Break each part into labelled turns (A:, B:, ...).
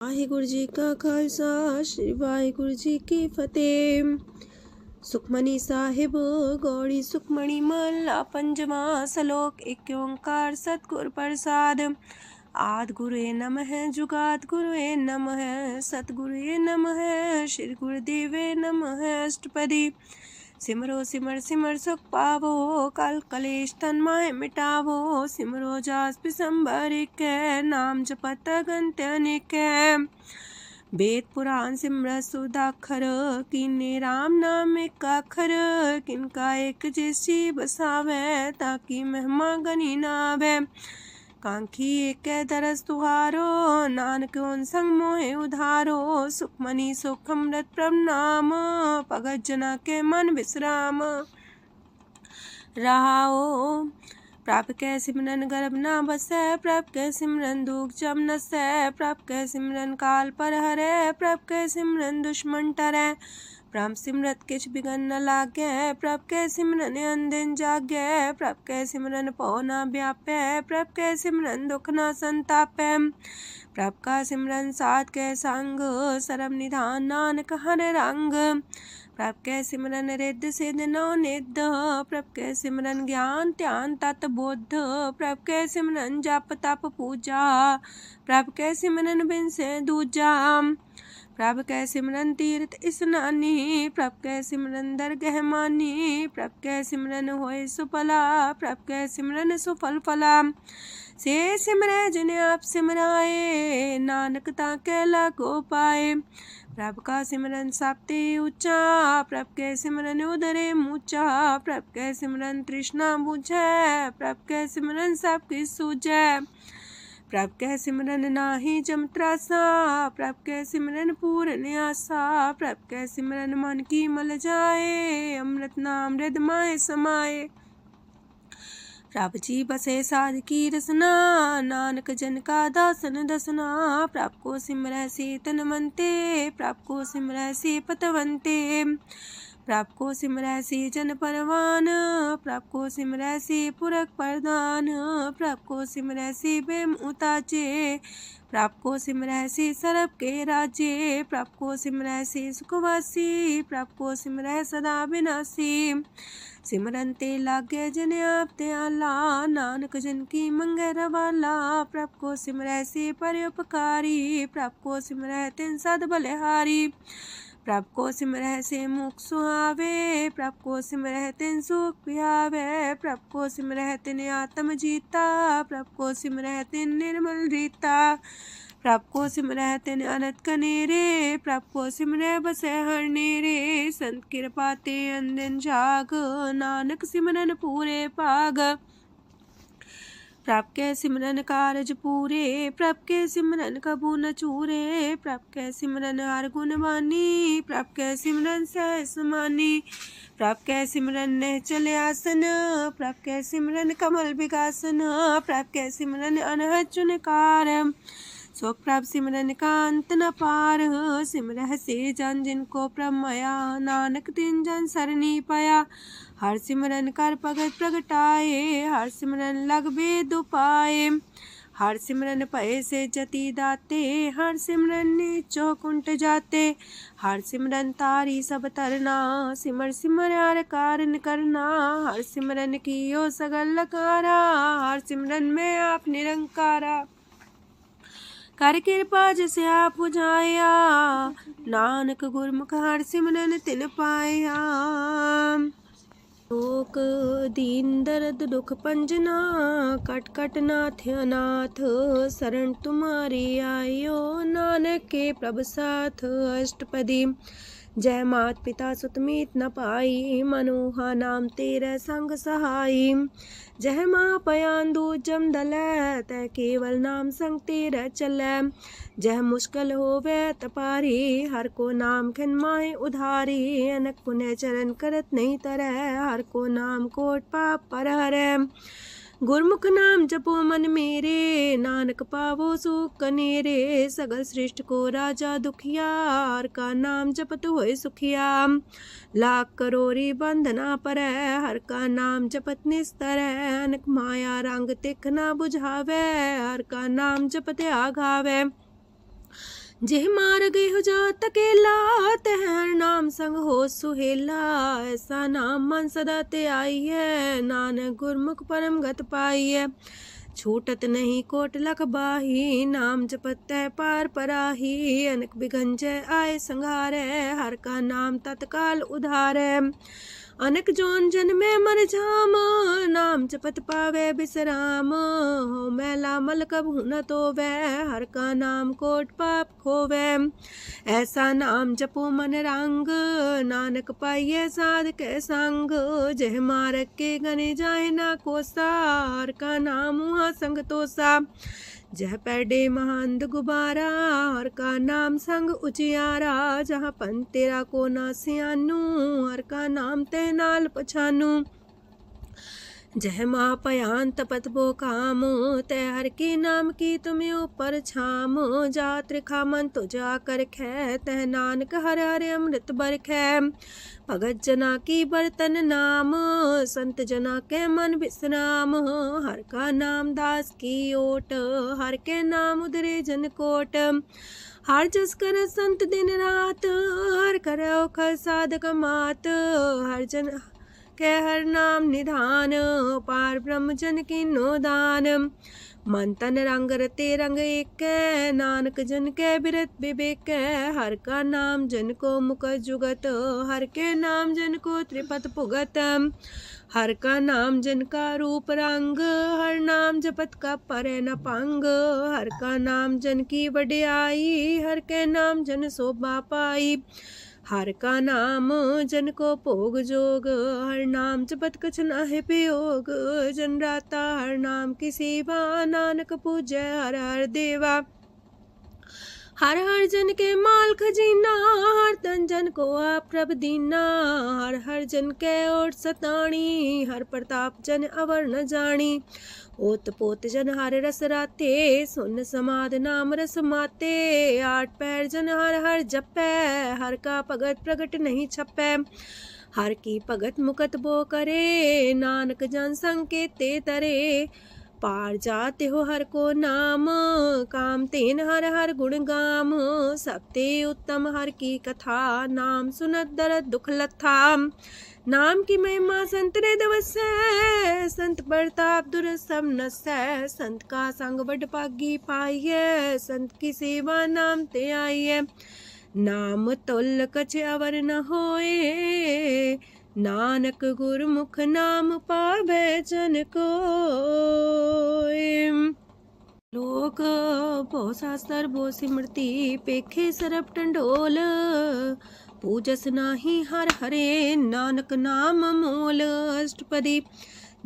A: वाहिगुरु जी का खालसा श्री वाहिगुरु जी की फतेह। सुखमनी साहिब गौड़ी सुखमणी महला पंजवा सलोक। एक ओंकार सतगुर प्रसाद। आद गुरुए नमः जुगाद गुरुए नमः सतगुरुए नमः श्री गुरुदेवे नमः। अष्टपदी सिमरो सिमर सिमर सुख पावो कल कलेश तन माहे मिटावो। सिमरो जास पिसंबर के नाम जपत अगंत अनेक। वेद पुराण सिमरत सुदाखर किन्ने राम नाम एक अखर। किनका एक जैसी बसावे ताकि महिमा गनी नावे। कांखी एक दरस तुहारो नानक उन संग मोहे उधारो। सुखमनी सुख अमृत प्रणाम भगत जना के मन विश्राम। रहाओ प्रभ कै सिमरन गर्भ ना बसै। प्रभ कै सिमरन दुख जम नसै। प्रभ कै सिमरन काल पर हरै। प्रभ कै सिमरन दुश्मन टरै। प्रभ सिमरत किछ बिगन न लागै। प्रभ कै सिमरन अनदिन जागै। प्रभ कै सिमरन पौ ना व्यापै। प्रभ कै सिमरन दुख ना संतापै। प्रभ का सिमरन साध कै संग सरम निधान नानक हर रंग। प्रभ कै सिमरन रिद्ध सिद्ध नौ निध। प्रभ कै सिमरन ज्ञान ध्यान तत बुद्ध। प्रभ कै सिमरन जप तप पूजा। प्रभ कै सिमरन बिन से दूजा। प्रभ कै सिमरन तीर्थ स्नानी। प्रभ कै सिमरन दरगह मानी। प्रभ कै सिमरन होय सुफला। प्रभ कै सिमरन सुफल फला। से सिमरै जिन आप सिमराए नानक ताके लागो पाए। प्रभ का सिमरन सबते ऊंचा। प्रभ कै सिमरन उदरे मूचा। प्रभ कै सिमरन तृष्णा बुझै। प्रभ कै सिमरन सब किछ सूझै। प्रभ कै सिमरन नाही जम त्रासा। प्रभ कै सिमरन पूर्ण आसा। प्रभ कै सिमरन मन की मल जाए। अमृत नाम हृदय माहे समाए। प्रभ जी बसे साध की रसना नानक जन का दासन दसना। प्रभ को सिमरै से तन मनते। प्रभ को सिमरै से पतवंते। प्रभ को सिमरै से जन परवान। प्रभ को सिमरै से पुरख प्रधान। प्रभ को सिमरै से बेम उताचे। प्रभ को सिमरै से सरब के राजे। प्रभ को सिमरै से सुखवासी। प्रभ को सिमरै सदा विनाशी। सिमरन ते लागे जन आप दयाला नानक जन की मंगै रवाला। प्रभ को सिमरै से परोपकारी। प्रभ को सिमरै तिन सद बलिहारी। प्रभ को सिमरै से मुख सुहावे। प्रभ को सिमरै तिन सुख पिहावे। प्रभ को सिमरै तिन आत्म जीता। प्रभ को सिमरै तिन निर्मल रीता। प्रभ को सिमरै तिन अनंत कनेरे। प्रभ को सिमरै बसै हर नेरे। संत कृपा ते अनदिन जाग नानक सिमरन पूरे पाग। प्रभ कै सिमरन कारज पूरे। प्रभ कै सिमरन कबू न चूरे। प्रभ कै सिमरन हर गुण वानी। प्रभ कै सिमरन सहस समानी। प्रभ कै सिमरन निश्चल आसन। प्रभ कै सिमरन कमल विगासन। प्रभ कै सिमरन अनहद चुनकार। सो प्रभ सिमरन का अंत न पार। सिमरह से जन जिनको प्रभ माया नानक तिन जन सरनी पाया। हर सिमरन कर भगत प्रगटाए। हर सिमरन लग वेद उपाय। हर सिमरन भय से जति दाते। हर सिमरन नीचो कुंट जाते। हर सिमरन तारी सब तरना। सिमर सिमर हर कारण करना। हर सिमरन कियो सगल लकारा। हर सिमरन में आप निरंकारा। कर कृपा जिसे आप बुझाया नानक गुरमुख हर सिमरन तिन पाया। लोक दीन दर्द दुख पंजना कट कट नाथ अनाथ। शरण तुम्हारी आयो नानक के प्रभ साथ। अष्टपदी जय मात पिता सुत मीत न पाई। मनोहा नाम तेरे संग सहाई। जय माँ पयान दूज जम दलै तै केवल नाम संग तेरे चलै। जह मुश्किल होवे तपारी हर को नाम खिन माहे उधारी। अनक पुण्य चरण करत नहीं तरह हर को नाम कोट पाप पर हरै। गुरमुख नाम जपो मन मेरे नानक पावो सुख कनेरे। सगल सृष्टि को राजा दुखिया हर का नाम जपत होए सुखिया। लाख करोरी बंधना पर हर का नाम जपत निस्तर। अनक माया रंग तिख ना बुझावे हर का नाम जपत आघावे। जेह मार गेहु जात अकेला, तह हर नाम संग हो सुहेला। ऐसा नाम मन सदा ते आई है, नानक गुरमुख परम गत पाई है। छूटत नहीं कोट लख बाही, नाम जपत है पार पराही। अनक बिगंजय आए संघारे, हर का नाम तत्काल उधारे। अनक जोन जन में मर जाम, नाम जपत पावे बिसराम। हो मैला मल कबहु न तोवे, हर का नाम कोट पाप खोवे। ऐसा नाम जपो मन रंग, नानक पाइये साध के संग। जह मारक के गने जाए ना कोसा, हर का नाम हुआ संग तोसा। जह पैडे महांद गुबारा, हर का नाम संग उजियारा। जहाँ पन तेरा को ना सियानू, हर का नाम ते नाल पछानू। जह माँ पयान तपत बो काम, तय हर के नाम की तुम्हें ऊपर छाम। जात रिखा मन तो जा कर खे, तह नानक हर हर अमृत बरखै। भगत जना की बर्तन नाम, संत जना के मन विश्राम। हर का नाम दास की ओट, हर के नाम उधरे जन कोट। हर जस कर संत दिन रात, हर करो खर साधक मात। हर जन के हर नाम निधान, पार ब्रह्म जन की नो दान। मन तन रंग रते रंग एक, नानक जन के बिरत विवेक। हर का नाम जन को मुख जुगत, हर के नाम जन को त्रिपत पुगत। हर का नाम जन का रूप रंग, हर नाम जपत का परे न पंग। हर का नाम जन की वड्याई, हर के नाम जन शोभा पाई। हर का नाम जन को भोग जोग, हर नाम जपत कछ नाहि वियोग। जन राता हर नाम की सेवा, नानक पूजै हर हर देवा। हर हर जन के माल खजीना, हर तन जन को आप प्रभ दीना। हर हर जन के ओट सताणी, हर प्रताप जन अवर न जानी। ओत पोत जन हर रस राते, सुन समाध नाम रस माते। आठ पैर जन हर हर जपै, हर का भगत प्रगट नहीं छपै। हर की भगत मुकत बो करे, नानक जन संकेते तरे। पार जाते हो हर को नाम, काम तेन हर हर गुण गाम। सबते उत्तम हर की कथा, नाम सुनत दरद दुख लथा। नाम की महिमा संत रे दवसै, संत प्रताप दुर सब नसै। संत का संग बड़ पागी पाइयै, संत की सेवा नाम ते आइयै। नाम तुल कछ अवर न होए, नानक गुरमुख नाम पावै जन कोय। लोक भो शास्त्र भो सिमरती, पेखे सरब टंडोल। पूजस नाही हर हरे, नानक नाम मोल। अष्टपदी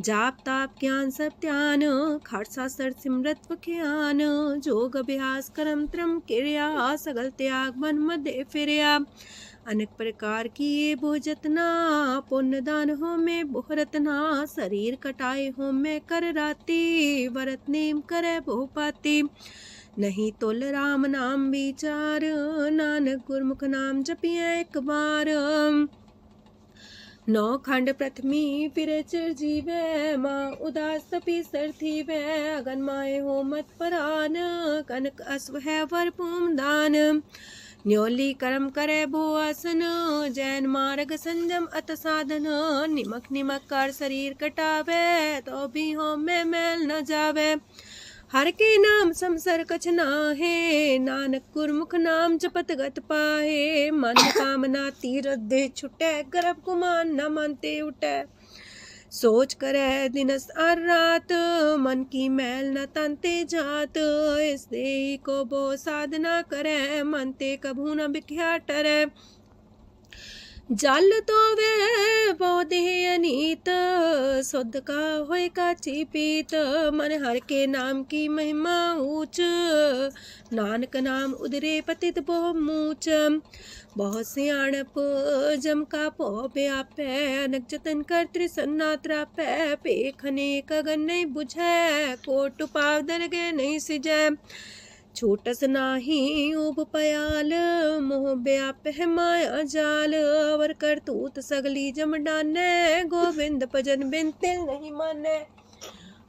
A: जाप ताप ज्ञान सब ध्यान, खट शास्त्र सिमरत वख्यान। जोग अभ्यास करम त्रम क्रिया, सगल त्याग मन मध्य फिरया। अनेक प्रकार की ये बहु जतना, पुण्य दान हो में बहु रतना। शरीर कटाए हो में कर राती, वरत नेम करे बहु पाती। नहीं तुल राम नाम विचार, नानक गुरमुख नाम जपिए एक बार। नौ खंड प्रथमी फिर चिर जीवै, माँ उदास तपी सर थीवै। अगन माए हो मत परान, कनक अश्व है वर पूम दान। न्योली कर्म करे भो आसन, जैन मार्ग संजम अत साधन। निमक निमक कर शरीर कटावे, तो भी हो में मैल न जावे। हर के नाम समसर कछ नाहे, नानक गुरमुख नाम जपत गत पाहे। मन कामना तीर दे छुटे, गर्भ गुमान न मानते उठे। सोच करे दिनस और रात, मन की मैल न तनते जात। इससे को बो साधना करे, मनते कभू न बिख्या टरे। जल तो वे बोधे अनीत, शुद्ध का होए काची पीत। मन हर के नाम की महिमा ऊंच, नानक नाम उदरे पतित बहु मूच। बहुत सियाणप जम का पो व्यापै, अनक जतन कर त्रिसन्ना त्रापै। पेखने कगन नहीं बुझै, कोट पाव दरगे नहीं सिजै। छोटस नाही उब पयाल, मोह व्याप है माया जाल। अवर करतूत सगली जम डानै, गोविंद भजन बिन तिल नहीं मानै।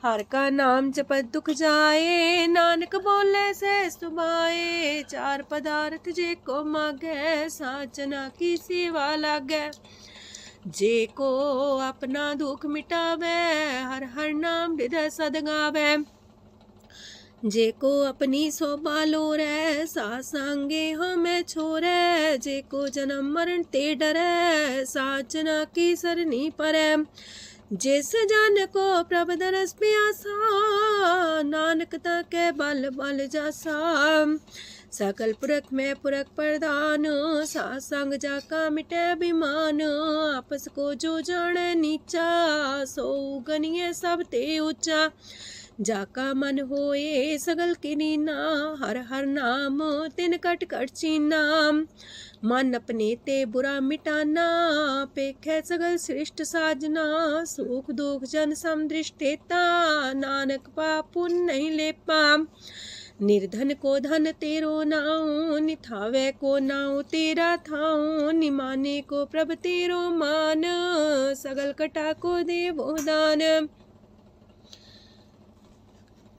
A: हर का नाम जपत दुख जाए, नानक बोले से सुभाए। चार पदार्थ जे को मागे, साजना की सेवा लागे। जे को अपना दुख मिटावे, हर हर नाम हृदय सद गावे। जे को अपनी शोभा लोरे, सासंगे हमें छोरे। जे को जन्म मरण ते डरे, साजना की सरनी परे। जिस जन को प्रभ दरस प्यासा, नानक ताके बल बल जासा। सकल पुरख में पुरख प्रधान, सासंग जाका मिटे अभिमान। आपस को जो जाने नीचा, सो गनिए सब ते ऊंचा। जाका मन होए सगल किनीना, हर हर नाम तिन कट कट चीना। मन अपने ते बुरा मिटाना, पेखे सगल श्रेष्ठ साजना। सुख दुख जन समदृष्टेता, नानक पाप पुण्य नहीं लेपा। निर्धन को धन तेरो नाऊ, निथावे को नाऊ तेरा थाऊ। निमाने को प्रभ तेरो मान, सगल कटा को देवो दान।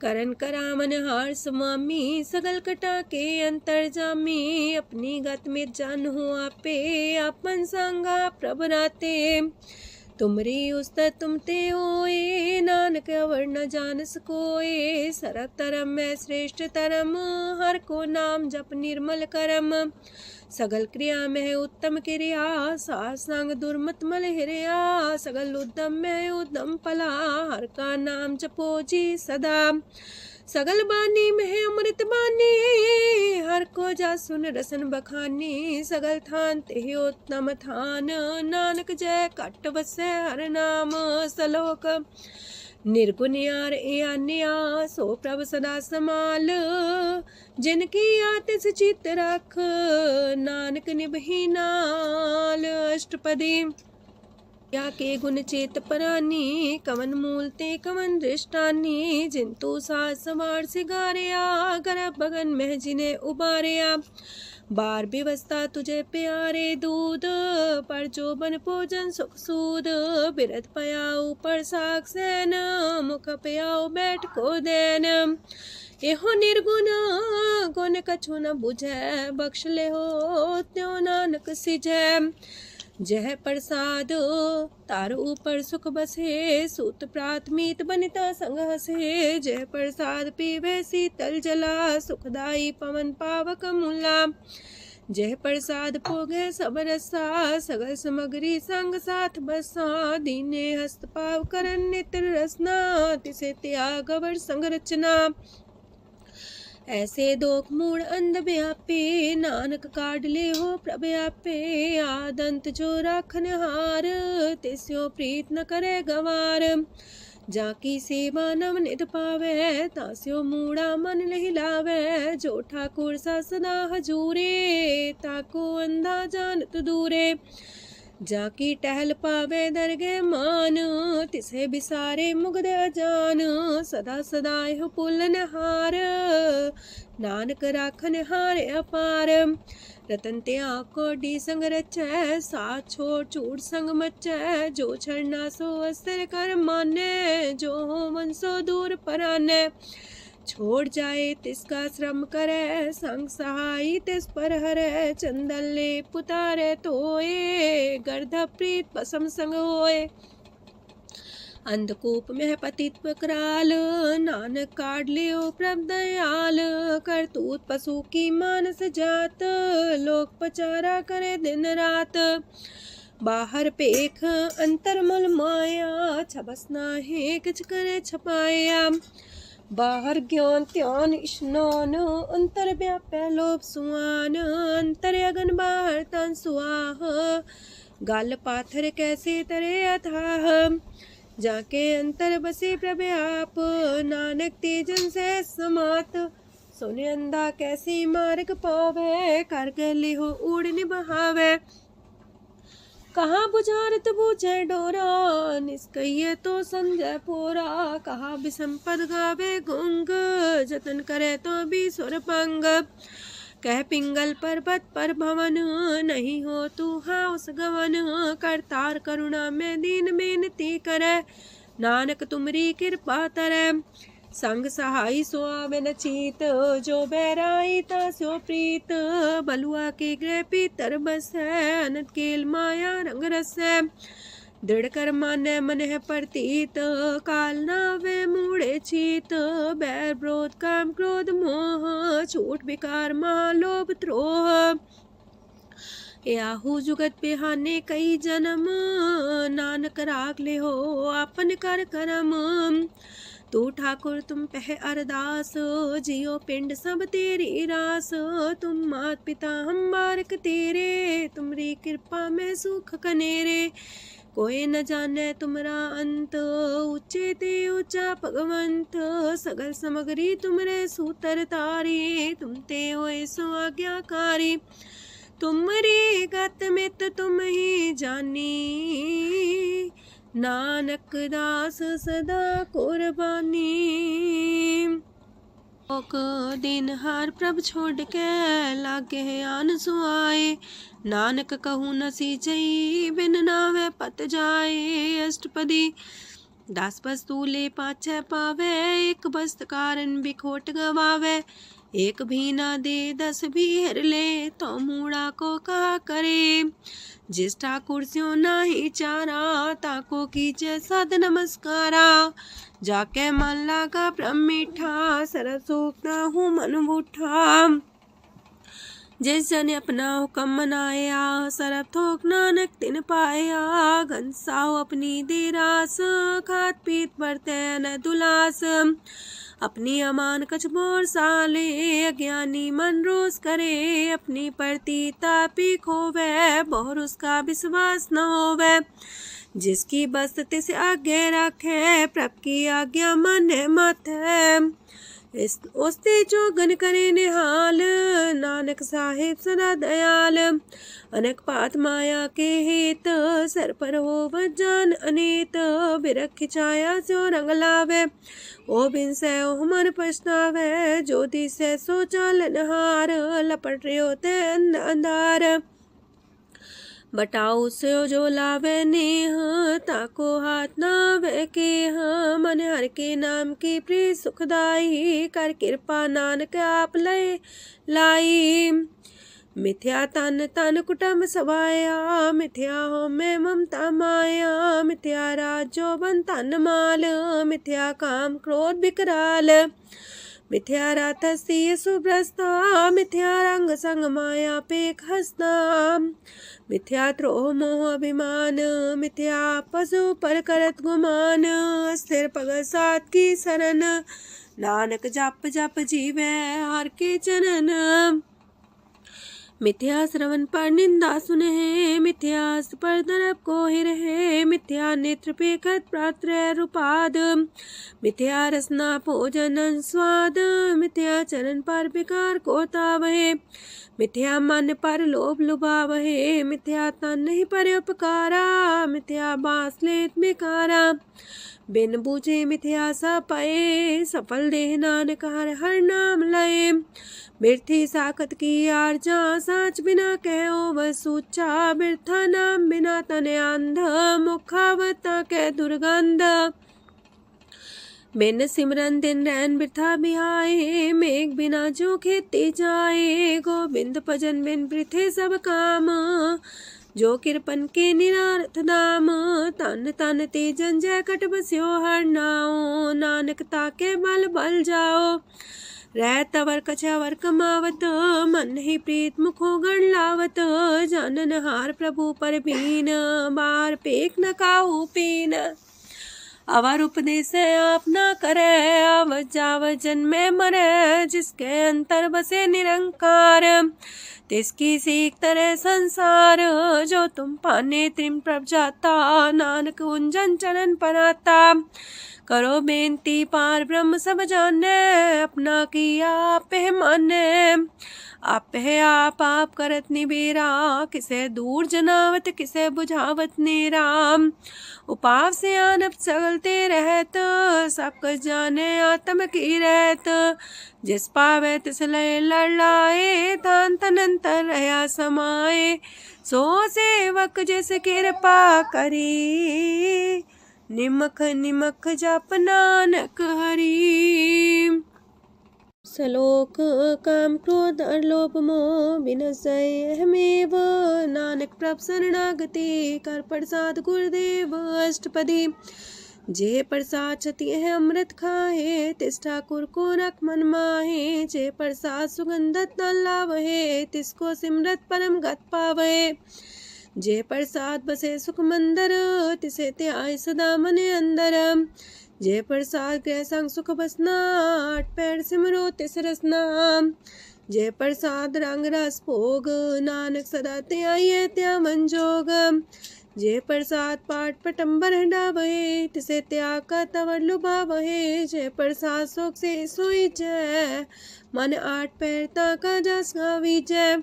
A: करन करामन हार समामी, सगल कटा के अंतर जामी। अपनी गत में जन हो आपे, आपन संगा प्रभ राते। तुमरी उस्तर तुम ते होए, नानक अवर न जान सकोए। सरब तरम में श्रेष्ठ तरम, हर को नाम जप निर्मल करम। सगल क्रिया में उत्तम क्रिया, सासंग दुर्मत मल हिरिया। सगल उद्यम में उद्यम फला, हर का नाम जपो जी सदा। सगल बानी में अमृत बानी, हर को जा सुन रसन बखानी। सगल थान ते उत्तम थान, नानक जय कट बसे हर नाम सलोक। निर्गुण यार आन्या, सो प्रभ सदा समाल। जिनकी आतिस चित रख, नानक निभही नाल। अष्टपदी या के गुण चेत परानी, कवन मूल ते कवन दृष्टानी। जिंतु सास सवार सिगारिया, गर्भ बगन में जिन्हें उबारिया। बार व्यवस्था तुझे प्यारे दूध, पर जो बन भोजन सुख सूद। बिरत पयाऊ पर साग सैन, मुख पयाऊ बैठ को देन। एहो निर्गुण गुण कछु न बुझै, बख्श ले हो त्यों नानक सिझै। जह प्रसाद तार ऊपर सुख बसे, सूत प्रात मीत बनिता संग हसे। जह प्रसाद पीवे शीतल जला, सुखदाई पवन पावक मूला। जह प्रसाद भोगे सब रसा, सगल समग्री संग साथ बसा। दीने हस्त पाव करन नेत्र रसना, तिसे त्याग अवर संग रचना। ऐसे दोख मूड अंध व्यापे, नानक काढ़ ले हो प्रभ आपे। आदंत जो राखन हार, तिस्यो प्रीत न करे गवार। जाकी सेवा नव निध पावे, तास्यो मूड़ा मन लहिलावे। जो ठाकुर सा सदा हजूरे, ताको अंधा जानत दूरे। जाकी टहल पावे दरगे मान, तिसे बिसारे मुग्ध अजान। सदा सदा यह पुलन हार, नानक राखन हार अपार। रतन त्याग कोडी संग रचै, साथ छोड़ चूड़ संग मचै। जो छड़ना सो अस्थिर कर माने, जो हो मन सो दूर पराने। छोड़ जाए तिसका श्रम करे, संग सहाई तिस पर हरे। चंदन ले पुतारे तोए, गर्ध प्रीत पसम संग होए। अंधकूप में पतित कराल, नानक काढ़ लियो प्रभ दयाल। करतूत पशु की मानस जात, लोक पचारा करे दिन रात। बाहर पेख अंतर मुल माया, छबस नाहे किछ करे छपाया। बाहर ज्ञान त्यान स्नान, अंतर व्यापै लोभ सुआन। अंतर अगन बाहर तन सुआह, गल पाथर कैसे तरे अथाह। जाके अंतर बसे प्रभ आप, नानक तेजन से समात। सोने अंधा कैसे मार्ग पावे, कर गले हो उड़ निबहावे। कहाँ बुझारत बूझे डोरा, निष्कइये तो संजय पोरा। कहाँ बिसंपद गावे गुंग, जतन करे तो भी सुर पंग। कह पिंगल पर्वत पर भवन, नहीं हो तू हाउस गवन। करतार करुणा में दीन बेनती करे, नानक तुमरी कृपा तरੈ। संग सहाई सो आवे न चीत, जो बैराई ता स्यो प्रीत। बलुआ के गृह पीतर बसै, अनंत केल माया रंग रसै। दृढ़ कर मानै मन है प्रतीत, काल नावे मूढ़े चीत। बैर विरोध काम क्रोध मोह, छूट विकार महालोभ द्रोह। याहू जुगत बिहाने कई जन्म, नानक राख ले हो आपन कर करम। तू ठाकुर तुम पह अरदास, जियो पिंड सब तेरी रास। तुम मात पिता हम बारक तेरे, तुमरी कृपा में सुख कनेरे। कोई न जाने तुमरा अंत, ऊंचे ते ऊंचा भगवंत। सगल समगरी तुमरे सूतर तारी, तुम ते होए सो आज्ञाकारी। तुमरी गत मित तुम ही जानी, नानक दास सदा कुर्बानी। दिन हार प्रभ छोड़ के, लागे आन सुआए। नानक कहूँ न सीजई, बिन नावे पत जाए। अष्टपदी दास पस्तूले पाछे पावे, एक बस्त कारण बिखोट गवावे। एक भी ना दे दस भी हर ले, तो मूड़ा को कहा करे। जिस ठाकुर स्यो नाही चारा, ताको कीजे सद नमस्कारा। जाके मन लागा ब्रह्म मीठा, सरल सूख ना हूँ मन बूठा। जिस जन अपना हुक्म मनाया, सरब थोक नानक तिन पाया। घनसाओ अपनी दे रास, खात पीत बरते न दुलास। अपनी अमान कछ मोर साले, अज्ञानी मन रोस करे। अपनी परती तापी खोवे, बहुर उसका विश्वास न होवे। जिसकी बस तिस आगे रखे, प्रभ की आज्ञा माने माथे। उसते जोगन करे निहाल, नानक साहिब सदा दयाल। अनेक पात माया के हेत, सर पर हो जान अनेत। बिरख छाया सो रंग लावे, ओ बिन से ओ मन पछतावे। जो दिसे सो चालन हार, लपट रहे होते अंधार। बटाऊ से जो लावे नेह, ताको हाथ नावे के। मन हर के नाम की प्रिय सुखदाई, कर कृपा नानक आप लय लाई। मिथ्या तन तन कुटुंब सवाया, मिथ्या हो में ममता माया। मिथ्या राजो बन तन माल, मिथ्या काम क्रोध विकराल। मिथ्या रातसी सुभ्रस्ता, मिथ्या रंग संग माया पेख हस्ता। मिथ्या द्रोह मोह अभिमान, मिथ्या पशु पर करत गुमान। स्थिर पग सात की शरण, नानक जप जप जीवे हर के चरण। मिथ्या श्रवण पर निंदा सुने, मिथ्या पर दरब को रहे। मिथ्या नेत्र पेखत पात्र रूपाद, मिथ्या रसना भोजन स्वाद। मिथ्या चरण पर विकार को तावहे, मिथ्या मन पर लोभ लुभावहे। मिथ्या तन नहीं पर उपकारा, मिथ्या बास लेत बेकारा। बिन बूझे मिथ्या सा पाए, सफल देह नानक हर हर नाम लय। बिरथी साखत की आरजा, साच बिना कहो वह सूचा। बिरथा नाम बिना तन अंध, मुखावता के दुर्गंध। बिन सिमरन दिन रैन बिरथा बिहाए, मेघ बिना जो खेती जाए। गोविंद भजन बिन बिरथे सब काम, जो किरपन के निरारथ दाम। तन तन ते जंजय कट बस्यो हर नाओ, नानक ताके बल बल जाओ। रह तवर कछवर कमावत, मन ही प्रीत मुखो गण लावत। जानन हार प्रभु पर बीन, बार पेख न काहू पीन। अवर उपदेश आप न करे, आवत जावत जन्मे मरे। जिसके अंतर बसे निरंकार, तिसकी सीख तरह संसार। जो तुम पाने त्रिम प्रभ जाता, नानक उंजन चरण पर आता। करो बेनती पार ब्रह्म सब जाने, अपना किया आप है माने। आप है आप करत निबेरा, किसे दूर जनावत किसे बुझावत नेरा। उपाव से आनप चलते रहत, सब कुछ जाने आत्म की रहत। जिस पावे तिस लय लड़ लाए, तान तनंतर रहा समाए। सो सेवक जिस कृपा करी, निमख निमख जप नानक हरि। सलोक काम क्रोध और लोभ मोह बिनसै अहमेव, नानक प्रभ शरणागति कर प्रसाद गुरुदेव अष्टपदी। जे प्रसाद छति है अमृत खाहे, तिस ठाकुर को रख मन माहे। जे प्रसाद सुगंधत न लावहे, तिसको सिमरत परम गत पावहे। जे प्रसाद बसे सुख मंदर, तिसे त्याय सदा मन अंदर। जे प्रसाद गृह संग सुख बसना, आठ पैर सिमरो तिस रसना। जे प्रसाद रंग रस भोग, नानक सदा त्याये त्या मन जोग। जे प्रसाद पाठ पटम्बर डावहे, तिसे त्याग का तवर लुभावहे। जे प्रसाद शोक से सोई जय, मन आठ पैर ताका जस गावी जय।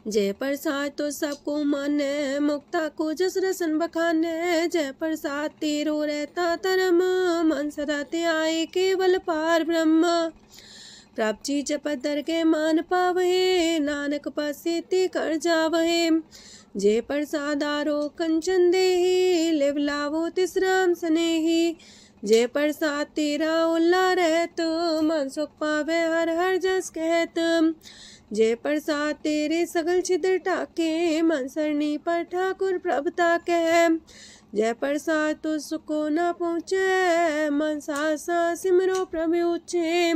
A: जय प्रसाद तो सबको माने, मुक्ता को जस रसन बखाने। जय प्रसाद तेरो रहता धर्म, मन सदा त्याए केवल पार ब्रह्म। प्रभ जी जपत दर के मान पावहे, नानक पसेति कर जावहे। जे प्रसाद आरो कंचन देहि, लिव लावो तिस राम सनेही। जे प्रसाद तेरा उल्ला रहत, मन सुख पावे हर हर जस कहत। जे प्रसाद तेरे सगल छिद्र टाके, मन सरनी पर ठाकुर प्रभ ताके। जय प्रसाद तो सुको न पहुँचे, मन सा सिमरो प्रभु ऊँचे।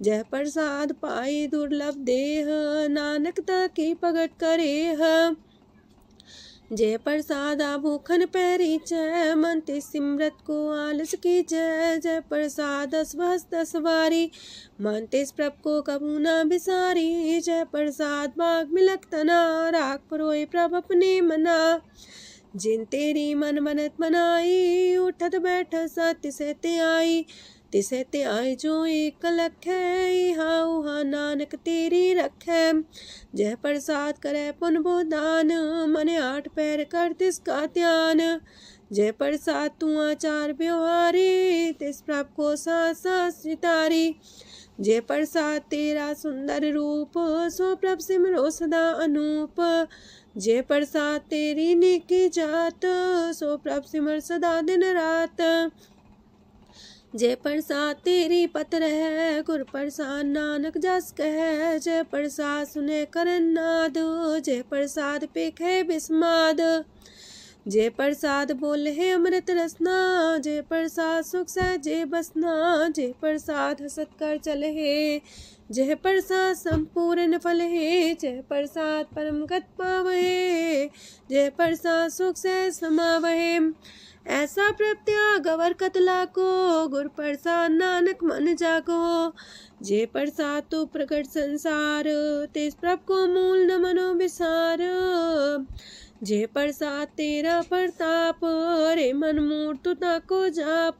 A: जय प्रसाद पाई दुर्लभ देह, नानक ताकी प्रगट करेह। जय प्रसाद आभूखन पैरी जय, मन ते सिमरत को आलस की जय। जय प्रसाद अस्वस्थ सवारी, मन तेस प्रभ को कबू न बिसारी। जय प्रसाद बाग मिलक तना, राख परोए प्रभ अपने मना। जिन तेरी मन मनत मनाई, उठत बैठत सत्य से त्याई। तिसे त्याई जो एक लख है, इहा उहा नानक तेरी रखै। जय प्रसाद करे पुन बोदान, मन आठ पैर कर तिसका ध्यान। जय प्रसाद तू आचार व्यवहारी, तिस प्रभ को सास सितारी। जय प्रसाद तेरा सुंदर रूप, सो प्रभ सिमरो सदा अनूप। जय प्रसाद तेरी नेकी जात, सो प्रभ सिमर सदा दिन रात। जय प्रसाद तेरी पत्र है, गुर प्रसाद नानक जस कह। जय प्रसाद सुने करन नाद, जय प्रसाद पेखे बिस्माद। जय प्रसाद बोले है अमृत रसना, जय प्रसाद सुख सहजे बसना। जय प्रसाद हसत कर चले है, जय प्रसाद संपूर्ण फल है। जय प्रसाद परम गत पावहे, जय प्रसाद सुख से समावहे। ऐसा प्रत्याग अवर कतला को, गुर प्रसाद नानक मन जागो। जे प्रसाद तो प्रकट संसार, तेज प्रभ को मूल न मनो विसार। जे प्रसाद तेरा प्रताप, रे मन मूर्त ताको जाप।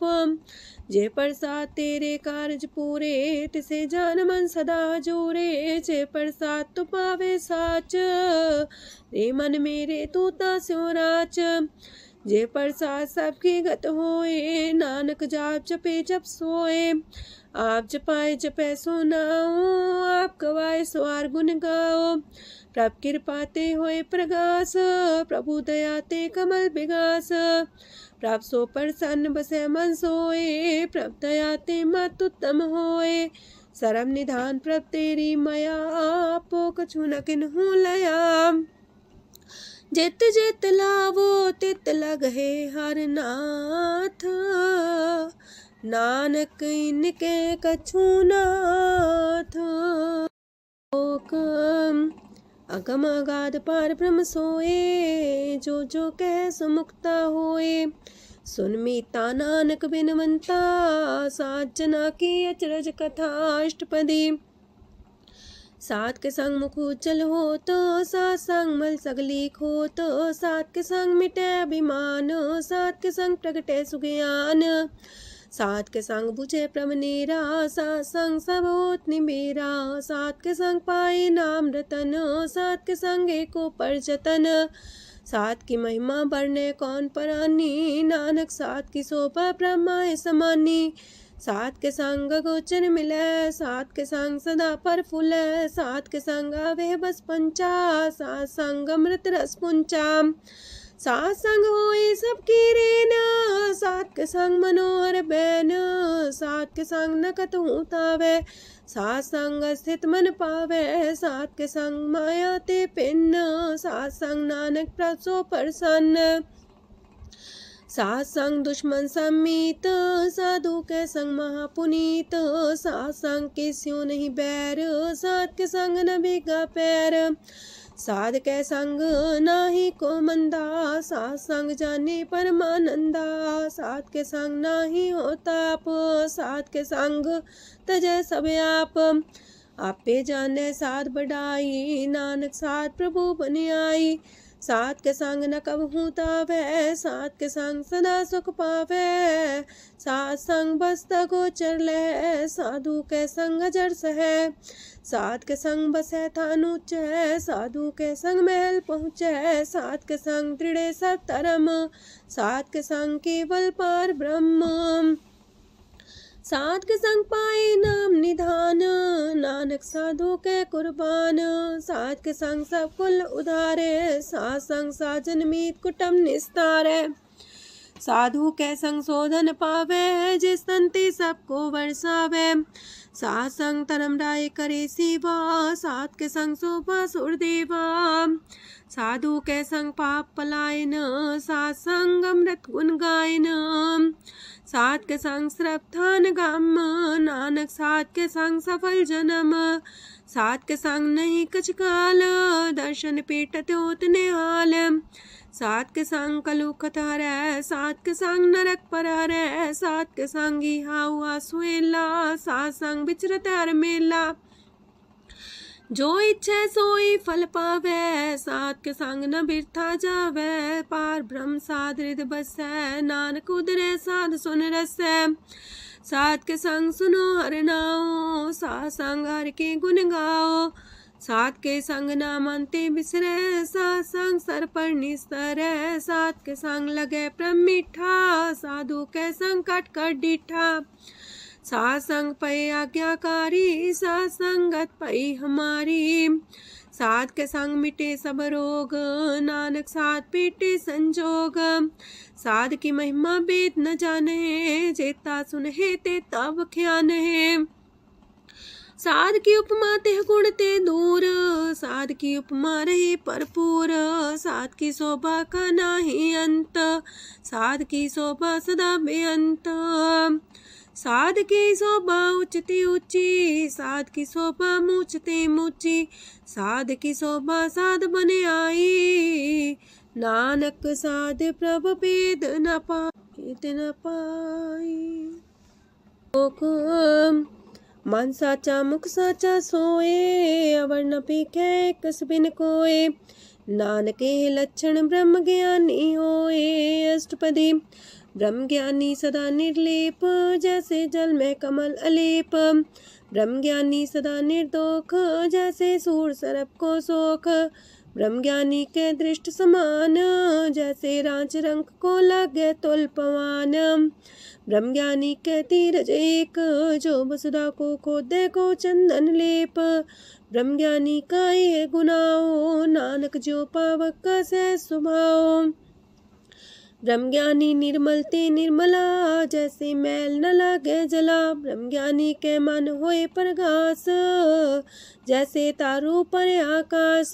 A: जे प्रसाद तेरे कारज पूरे, तिसे जान मन सदा जोरे। जे प्रसाद तु पावे साच, रे मन मेरे तू तास्यो राच। जे प्रसाद सबकी गत होए, नानक जाप जपे जप सोए। आप जपाए जपै सो नाओ, आप गवाए सो आर गुण गाओ। प्रभ कृपा ते होए प्रगास, प्रभु दया ते कमल विगास। प्रभ सो प्रसन्न बसै मन सोए, प्रभ दया ते मत उत्तम होए। सरम निधान प्रभ तेरी मया, आपो कछु न किन्हु लया। जित जित लावो तित लगहे हर नाथ, नानक इनके कछु नाथ। अगम अगाध पार ब्रह्म सोए, जो जो कह सो मुक्ता होए। सुन मीता नानक बिनवंता, सात जना की अचरज कथा अष्टपदी। सात के संग मुख उज्जल हो तो, सात संग मल सगलीक हो तो। सात के संग मिटे अभिमान, सात के संग प्रगटे सुज्ञान। सात के संग बुझे प्रमनेरा, सात संग सब होत निमेरा। सात के संग पाए नाम रतन, सात के संग एको पर जतन। सात की महिमा बरने कौन परानी, नानक सात की शोभा ब्रह्मा समानी। सात के संग गोचर मिले, सात के संग सदा पर फूले। सात के संग आवे बस पंचा, सात संग अमृत रस पुंचा। सात संग होए सबकी रेन, सात के संग मनोहर बैन, सात के संग न कतहु तावै, सात संग स्थित मन पावै, सात के संग माया ते पिन, सात संग नानक प्रसो प्रसन्न, सात संग दुश्मन समीत, साधु के संग महापुनीत, सात संग किस्यों नहीं बैर, सात के संग न भीगा पैर, साध के संग नाही को मंदा, सात संग जाने परमानंदा, सात के संग नाही हो ताप, सात के संग तजय सब आपे जाने साध बढ़ाई, नानक साध प्रभु बन आई, सात के संग न कबहू तावै, सात के संग सदा सुख पावै, सात संग बस्त गोचर लहै, साधु के संग अजर सहै, सात के संग बसै थान ऊंचै, साधु के संग महल पहुँचै, सात के संग दृढ़ सब धर्म, सात के संग केवल पार ब्रह्म, सात के संग पाए नाम निधान, नानक साधु के कुर्बान, सात के संग सब कुल उधारे, सात संग साजन मीत कुटुम निस्तारे, साधु के संग शोधन पावे, जिस संति सबको वर्षावे, सात संग धर्म राय करे सेवा, सात के संग शोभा सुरदेवा, साधु के संग पाप पलायन, सात संग अमृत गुण गायन, सात के संग श्रद्धान गम, नानक सात के संग सफल जन्म, सात के संग नहीं कछ काल, दर्शन पीटत होत निहाल, सात के संग कलुखत हरै, सात के संग नरक पर हरै, सात के संग इहा हुआ सुहेला, सात संग बिचरत हर मेला, जो इच्छे सोई फल पावै, सात के संग न बिरथा जावै, पार ब्रह्म साध हृदय बसै, नानक उदरै साध सुन रसै, सात के संग सुनो हर नाओ, सात संग हर के गुण गाओ, सात के संग ना मानते बिसरै, सात संग सर पर निस्तरै, सात के संग लगे प्रेम मीठा, साधु के संग कट कर डीठा, सात संग पै आज्ञाकारी, सात संगत पै हमारी, सात के संग मिटे सब रोग, नानक सात पीटे संजोग, साध की महिमा वेद न जाने, जेता सुनहे ते तब ख्यान है, साध की उपमा ते गुण ते दूर, साध की उपमा रही भरपूर, साध की शोभा का नाही अंत, साध की शोभा सदा बेअंत, साध की शोभा उच्चती ऊंची, साध की शोभा मूचते मूची, साध की शोभा साध बने आई, नानक साध प्रभ भेद न पाई, मन साचा मुख साचा सोए, अवर न पीखे कस बिन कोए, नानके लक्षण ब्रह्म ज्ञानी होए, अष्टपदी ब्रह्म ज्ञानी सदा निर्लेप, जैसे जल में कमल अलेप, ब्रह्म ज्ञानी सदा निर्दोख, जैसे सूर सर्प को सोख, ब्रह्म ज्ञानी के दृष्ट समान, जैसे रांच रंक को लगे तुल पवान, ब्रह्म ज्ञानी के तीरज एक, जो वसुधा को खोदे को चंदन लेप, ब्रह्म ज्ञानी का ये गुनाओ, नानक जो पावक का सह स्वभाव, ब्रह्म ज्ञानी निर्मल ते निर्मला, जैसे मैल न लागे जला, ब्रह्म ज्ञानी के मन होए प्रगास, जैसे तारू पर आकाश,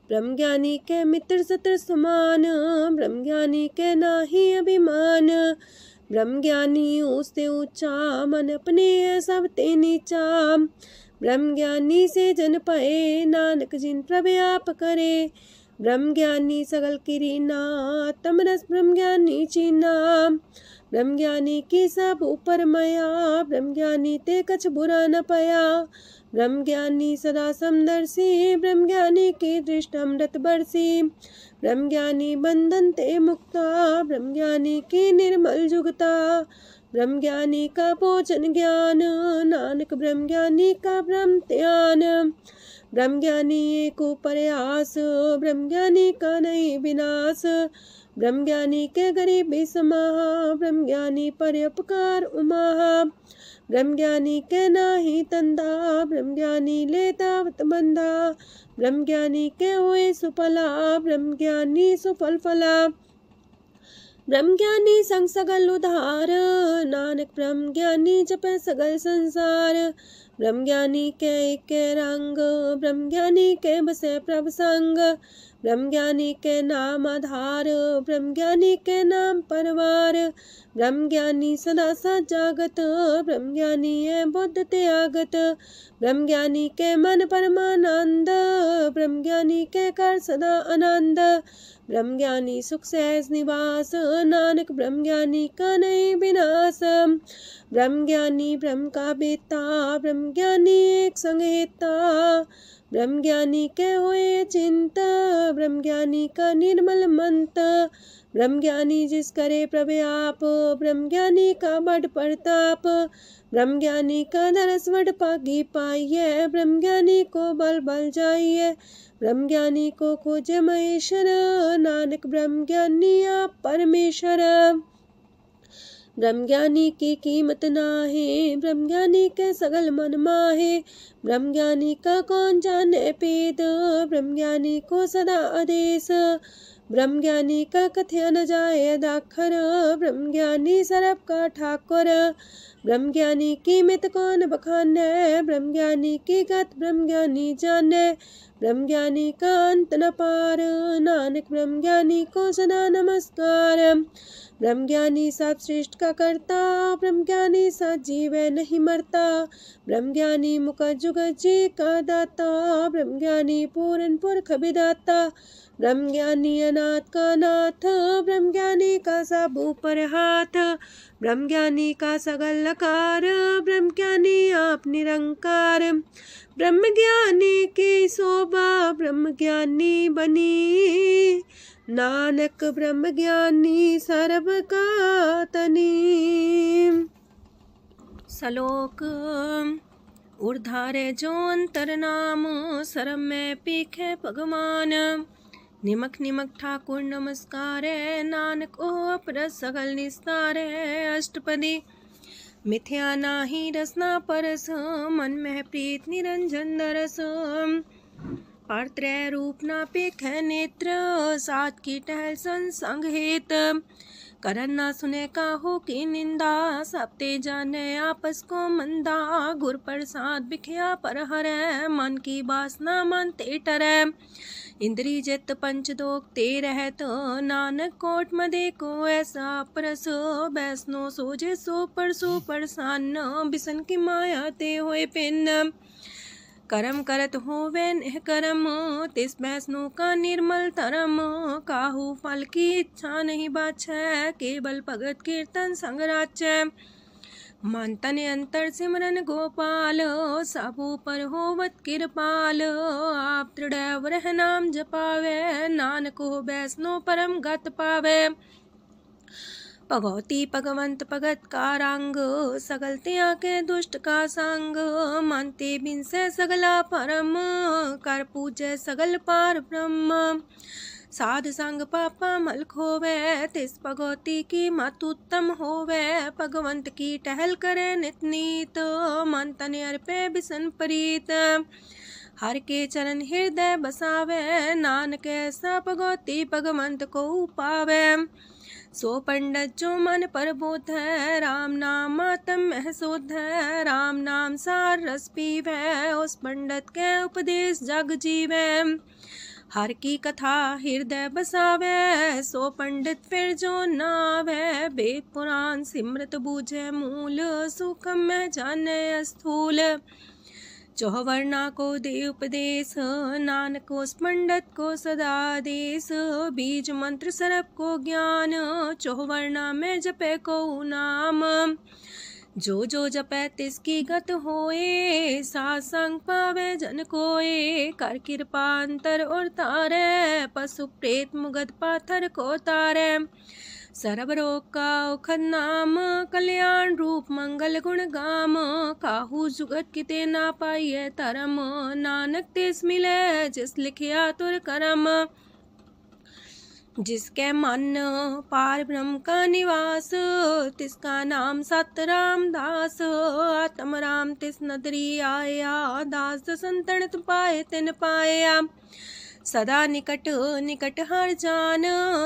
A: ब्रह्म ज्ञानी के मित्र सत्र समान, ब्रह्म ज्ञानी के नाही अभिमान, ब्रह्म ज्ञानी ऊंचते ऊंचा, मन अपने सब ते नीचा, ब्रह्म ज्ञानी से जन पाए, नानक जिन प्रभु आप करे, ब्रह्म ज्ञानी सगल किरीना, तमरस ब्रह्म ज्ञानी चीना, ब्रह्म ज्ञानी की सब ऊपर मया, ब्रह्म ज्ञानी ते कछ बुरा न पया, ब्रह्म ज्ञानी सदा समदर्शी, ब्रह्म ज्ञानी की दृष्ट अमृत बरसी, ब्रह्म ज्ञानी बंधन ते मुक्ता, ब्रह्म ज्ञानी की निर्मल जुगता, ब्रह्म ज्ञानी का भोजन ज्ञान, नानक ब्रह्म ज्ञानी का ब्रह्म ध्यान, ब्रह्म ज्ञानी एक प्रयास, ब्रह्म ज्ञानी का नहीं विनाश, ब्रह्मज्ञानी के गरीबी समाहा, ब्रह्मज्ञानी पर उपकार उमाहा। ब्रह्मज्ञानी के नाही तंदा, ब्रह्मज्ञानी ले दावत बंधा। ब्रह्मज्ञानी के हुए सुफला, ब्रह्मज्ञानी सुफल फला। ब्रह्मज्ञानी संग सगल उधार, नानक ब्रह्मज्ञानी जपे सगल संसार। ब्रह्मज्ञानी के एक रंग, ब्रह्मज्ञानी के बसे प्रभ संग। ब्रह्मज्ञानी के नाम आधार, ब्रह्मज्ञानी के नाम परवार। ब्रह्मज्ञानी सदा सजागत, ब्रह्मज्ञानी है बुद्ध त्यागत। ब्रह्मज्ञानी के मन परमानंद, ब्रह्मज्ञानी के कर सदा आनंद। ब्रह्मज्ञानी सुख सहज निवास, नानक ब्रह्मज्ञानी का नहीं विनाश। ब्रह्मज्ञानी ब्रह्म का बेता, ब्रह्मज्ञानी एक संग हेता। ब्रह्मज्ञानी के हुए चिंता, ब्रह्मज्ञानी का निर्मल मंत। ब्रह्मज्ञानी जिस करे प्रव्याप, ब्रह्मज्ञानी का बड़ प्रताप। ब्रह्मज्ञानी का दरस वड पागी पाइये, ब्रह्मज्ञानी को बल बल जाइए। ब्रह्मज्ञानी को खोजे महेश्वर, नानक ब्रह्मज्ञानी आप परमेश्वर। ब्रह्मज्ञानी की कीमत नाहे, ब्रह्मज्ञानी के सगल मन माहे। ब्रह्मज्ञानी का कौन जाने पेद, ब्रह्मज्ञानी को सदा आदेश। ब्रह्मज्ञानी का कथ्या न जाए दाखर, ब्रह्मज्ञानी सरब का ठाकुर। ब्रह्मज्ञानी की मित कौन बखाने, ब्रह्मज्ञानी की गत ब्रह्मज्ञानी जाने। ब्रह्मज्ञानी का अंत न पार, नानक ब्रह्मज्ञानी को सदा नमस्कार। ब्रह्मज्ञानी सब श्रेष्ठ का करता, ब्रह्मज्ञानी सजीव नहीं मरता। ब्रह्मज्ञानी मुख जुग जी का दाता, ब्रह्मज्ञानी पूरन पुरख विदाता। ब्रह्मज्ञानी अनाथ का नाथ, ब्रह्मज्ञानी का सब ऊपर हाथ। ब्रह्मज्ञानी का सगल लकार, ब्रह्मज्ञानी आप निरंकार। ब्रह्मज्ञानी की शोभा ब्रह्मज्ञानी बनी, नानक ब्रह्मज्ञानी सर्व का तनी। श्लोक ऊर्धारे जो अंतर नाम, सरम में पीखे भगवान। निमक निमक ठाकुर नमस्कार, नानक ओ अपर सगल निस्तार। अष्टपदी मिथ्या नाही रसना परस, मन में प्रीत निरंजन दरस। परत्रय रूप ना पेख नेत्र, सात की टहल संसंग हेत। करन ना सुने काहू की निंदा, सब ते जाने आपस को मंदा। गुर प्रसाद बिखया पर हरै, मन की वासना मन ते टरै। इंद्री जित पंच दोग ते रहत, नानक कोट मदे को ऐसा परस। बैसनो सोजे सो परसो परसान्न, बिसन की माया ते होए पिन। करम करत होवे नेह करम, तिस बैसनो का निर्मल तरम। काहू फल की इच्छा नहीं बाछै, केवल भगत कीर्तन संग राचै। मन तन अंतर सिमरन गोपाल, सबू पर होवत कृपाल। आप दृढ़ रह नाम जपावे, नानक हो बैसनो परम गत पावे। भगवती भगवंत भगत का रंग, सगल त्याग के दुष्ट का संग। मानते बिन से सगला परम, कर पूजे सगल पार ब्रह्म। साध संग पापा मल खोवे, तिस भगवती की मत उत्तम होवे। भगवंत की टहल करे नित नीत, मन तन अर्पे बिसन प्रीत। हर के चरण हृदय बसावे, नानक ऐसा भगवती भगवंत को पावे। सो पंडित जो मन पर बोध है, राम नाम आत्म में शोध है। राम नाम सार रस पीवे, उस पंडित के उपदेश जग जीवे। हर की कथा हृदय बसावे, सो पंडित फिर जो नावे। वेद पुराण सिमृत बूझे मूल, सूक्ष्म में जाने स्थूल। चौवर्णा को दे उपदेश, नानक उस पंडित को सदा देश। बीज मंत्र सरप को ज्ञान, चौवर्णा में जपे को नाम। जो जो जपे तिसकी गत होए, सासंग पावे जन कोए। कर कृपा अंतर और तारे, पशु प्रेत मुगद पाथर को तारे। सर्व रोग का औखद नाम, कल्याण रूप मंगल गुण गाम। काहू जुगत किते ना पाइये तरम, नानक तिस मिले जिस लिखिया तुर करम। जिसके मन पार ब्रह्म का निवास, तिसका नाम सत रामदास। आत्म राम तिस नदरी आया, दास संतन पाए तिन पाया। सदा निकट निकट हर जान,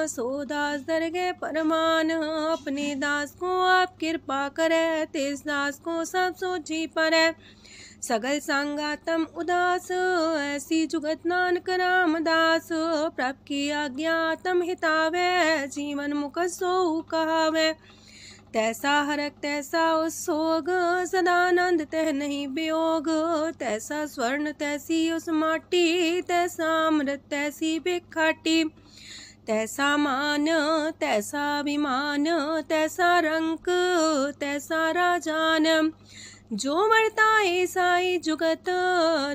A: सो दास दरगे परमान। अपने दास को आप कृपा करे, तिस दास को सब सोची परै। सगल संगातम उदास, ऐसी जुगत नानक रामदास। प्रभ की आज्ञा तम हितावे, जीवन मुख सो कहावे। तैसा हरक तैसा उत्सोग, सदानंद तह नहीं वियोग। तैसा स्वर्ण तैसी उस माटी, तैसा अमृत तैसी भिखाटी। तैसा मान तैसा अभिमान, तैसा रंक तैसा राजान। जो वर्ताए साई जुगत,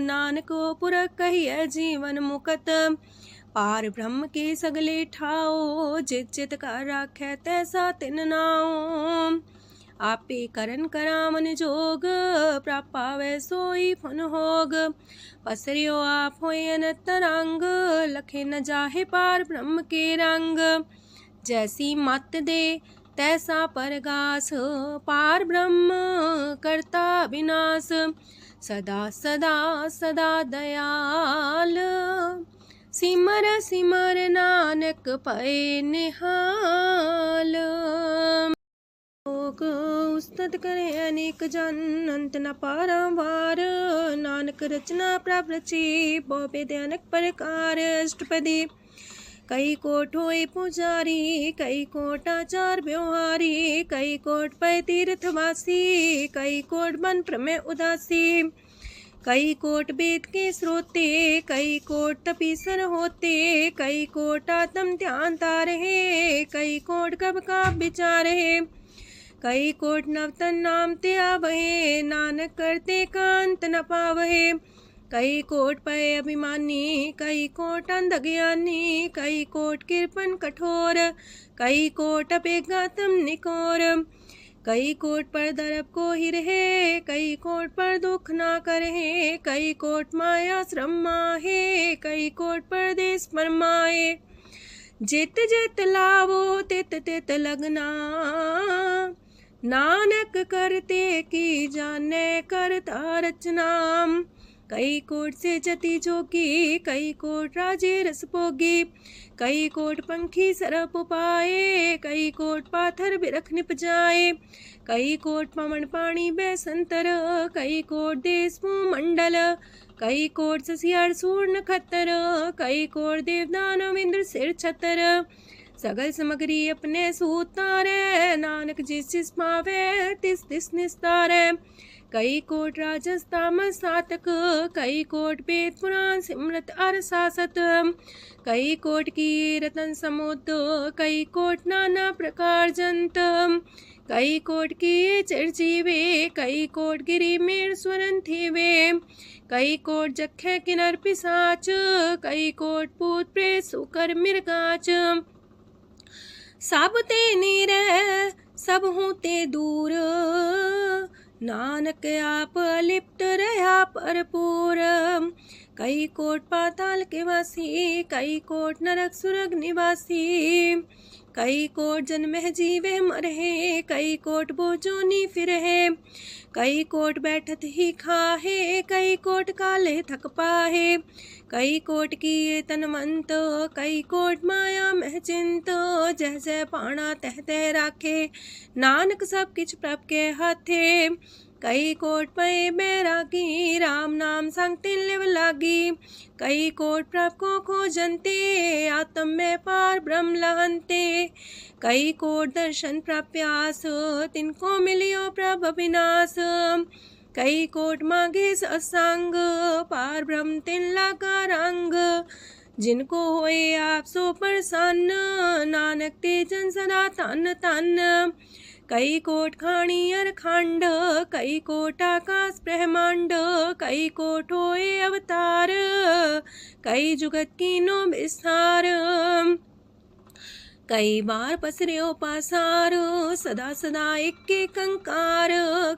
A: नानक पुरख कहिए जीवन मुकत। पार ब्रह्म के सगले ठाओ, जित जित कर राखै तैसा तिन नाओ। आपे करन करामन जोग, प्रापावे सोई फन होग। पसरियो आप होय अनंत तरंग, लखे न जाहे पार ब्रह्म के रंग। जैसी मत दे तैसा परगास, पार ब्रह्म करता विनाश। सदा सदा सदा दयाल, सिमर सिमर नानक पए निहाल। लोक उस्तत करे अनेक जन, अंत न पारंवार। नानक रचना प्रभ रची, बहु अनेक प्रकार। अष्टपदी कई कोट होए पुजारी, कई कोट आचार व्यवहारी। कई कोट पै तीर्थवासी, कई कोट बन प्रमेय उदासी। कई कोट वेद के स्रोते, कई कोट तपीसर होते। कई कोट आत्म ध्यान तारहे, कई कोट कब का विचारे। कई कोट नवतन नाम ते आवहे, नानक करते कांत न पावहे। कई कोट पय अभिमानी, कई कोट अंधज्ञानी। कई कोट कृपन कठोर, कई कोट अपेगातम निकोर। कई कोट पर दरब को ही रहे, कई कोट पर दुख ना करहे। कई कोट माया श्रम माहे, कई कोट परदेश फरमाए। जित जित लावो तित तित लगना, नानक करते की जाने करता रचना। कई कोट से जति जोगी, कई कोट राजे रस भोगी। कई कोट पंखी सरप पाए, कई कोट पाथर बिरख निपजाए। कई कोट पवन पानी बैसंतर, कई कोट देश मंडल। कई कोट ससियार सूर नखत्तर, कई कोट देवदानव इंद्र सिर छतर। सगल सामग्री अपने सूतारे, नानक जिस जिस पावे तिस तिस निस्तारे। कई कोट राजस तामस सातक, कई कोट वेद पुराण सिमरत अर सासत। कई कोट की रतन समुद्र, कई कोट नाना प्रकार जंत। कई कोट की चिरजीवे, कई कोट गिरी मेर स्वरन थीवे। कई कोट जखे किनर पिसाच, कई कोट पूत प्रेत सुकर मिर्गाच। सब ते नीर सब हूँ ते दूर, नानक आप अलिप्त रहा भरपूर। कई कोट पाताल के वासी, कई कोट नरक सुरग निवासी। कई कोट जन्म जीवे मरहे, कई कोट बोझोनी फिरहे। कई कोट बैठत ही खाहे, कई कोट काले थक पाहे। कई कोट की तनवंत, कई कोट माया मह चिंत। जह जह पाणा तह तह राखे, नानक सब किछ प्रभ के हाथे। कई कोट पए बैरागी, राम नाम संग तिन लिव लागी। कई कोट प्रभ को खोजंते, आत्म में पार ब्रह्म लहंते। कई कोट दर्शन प्रप्यास, तिनको मिलियो प्रभ अविनाश। कई कोट मांगे सत्संग, पार ब्रह्म तिन लागा रंग। जिनको होए आप सो प्रसन्न, नानक ते जन सदा तन तन। कई कोट खाणी अर खंड, कई कोट आकाश ब्रह्मांड। कई कोट होए अवतार, कई जुगत कीनो विस्तार। कई बार पसर्यो पासार, सदा सदा एक कंकार।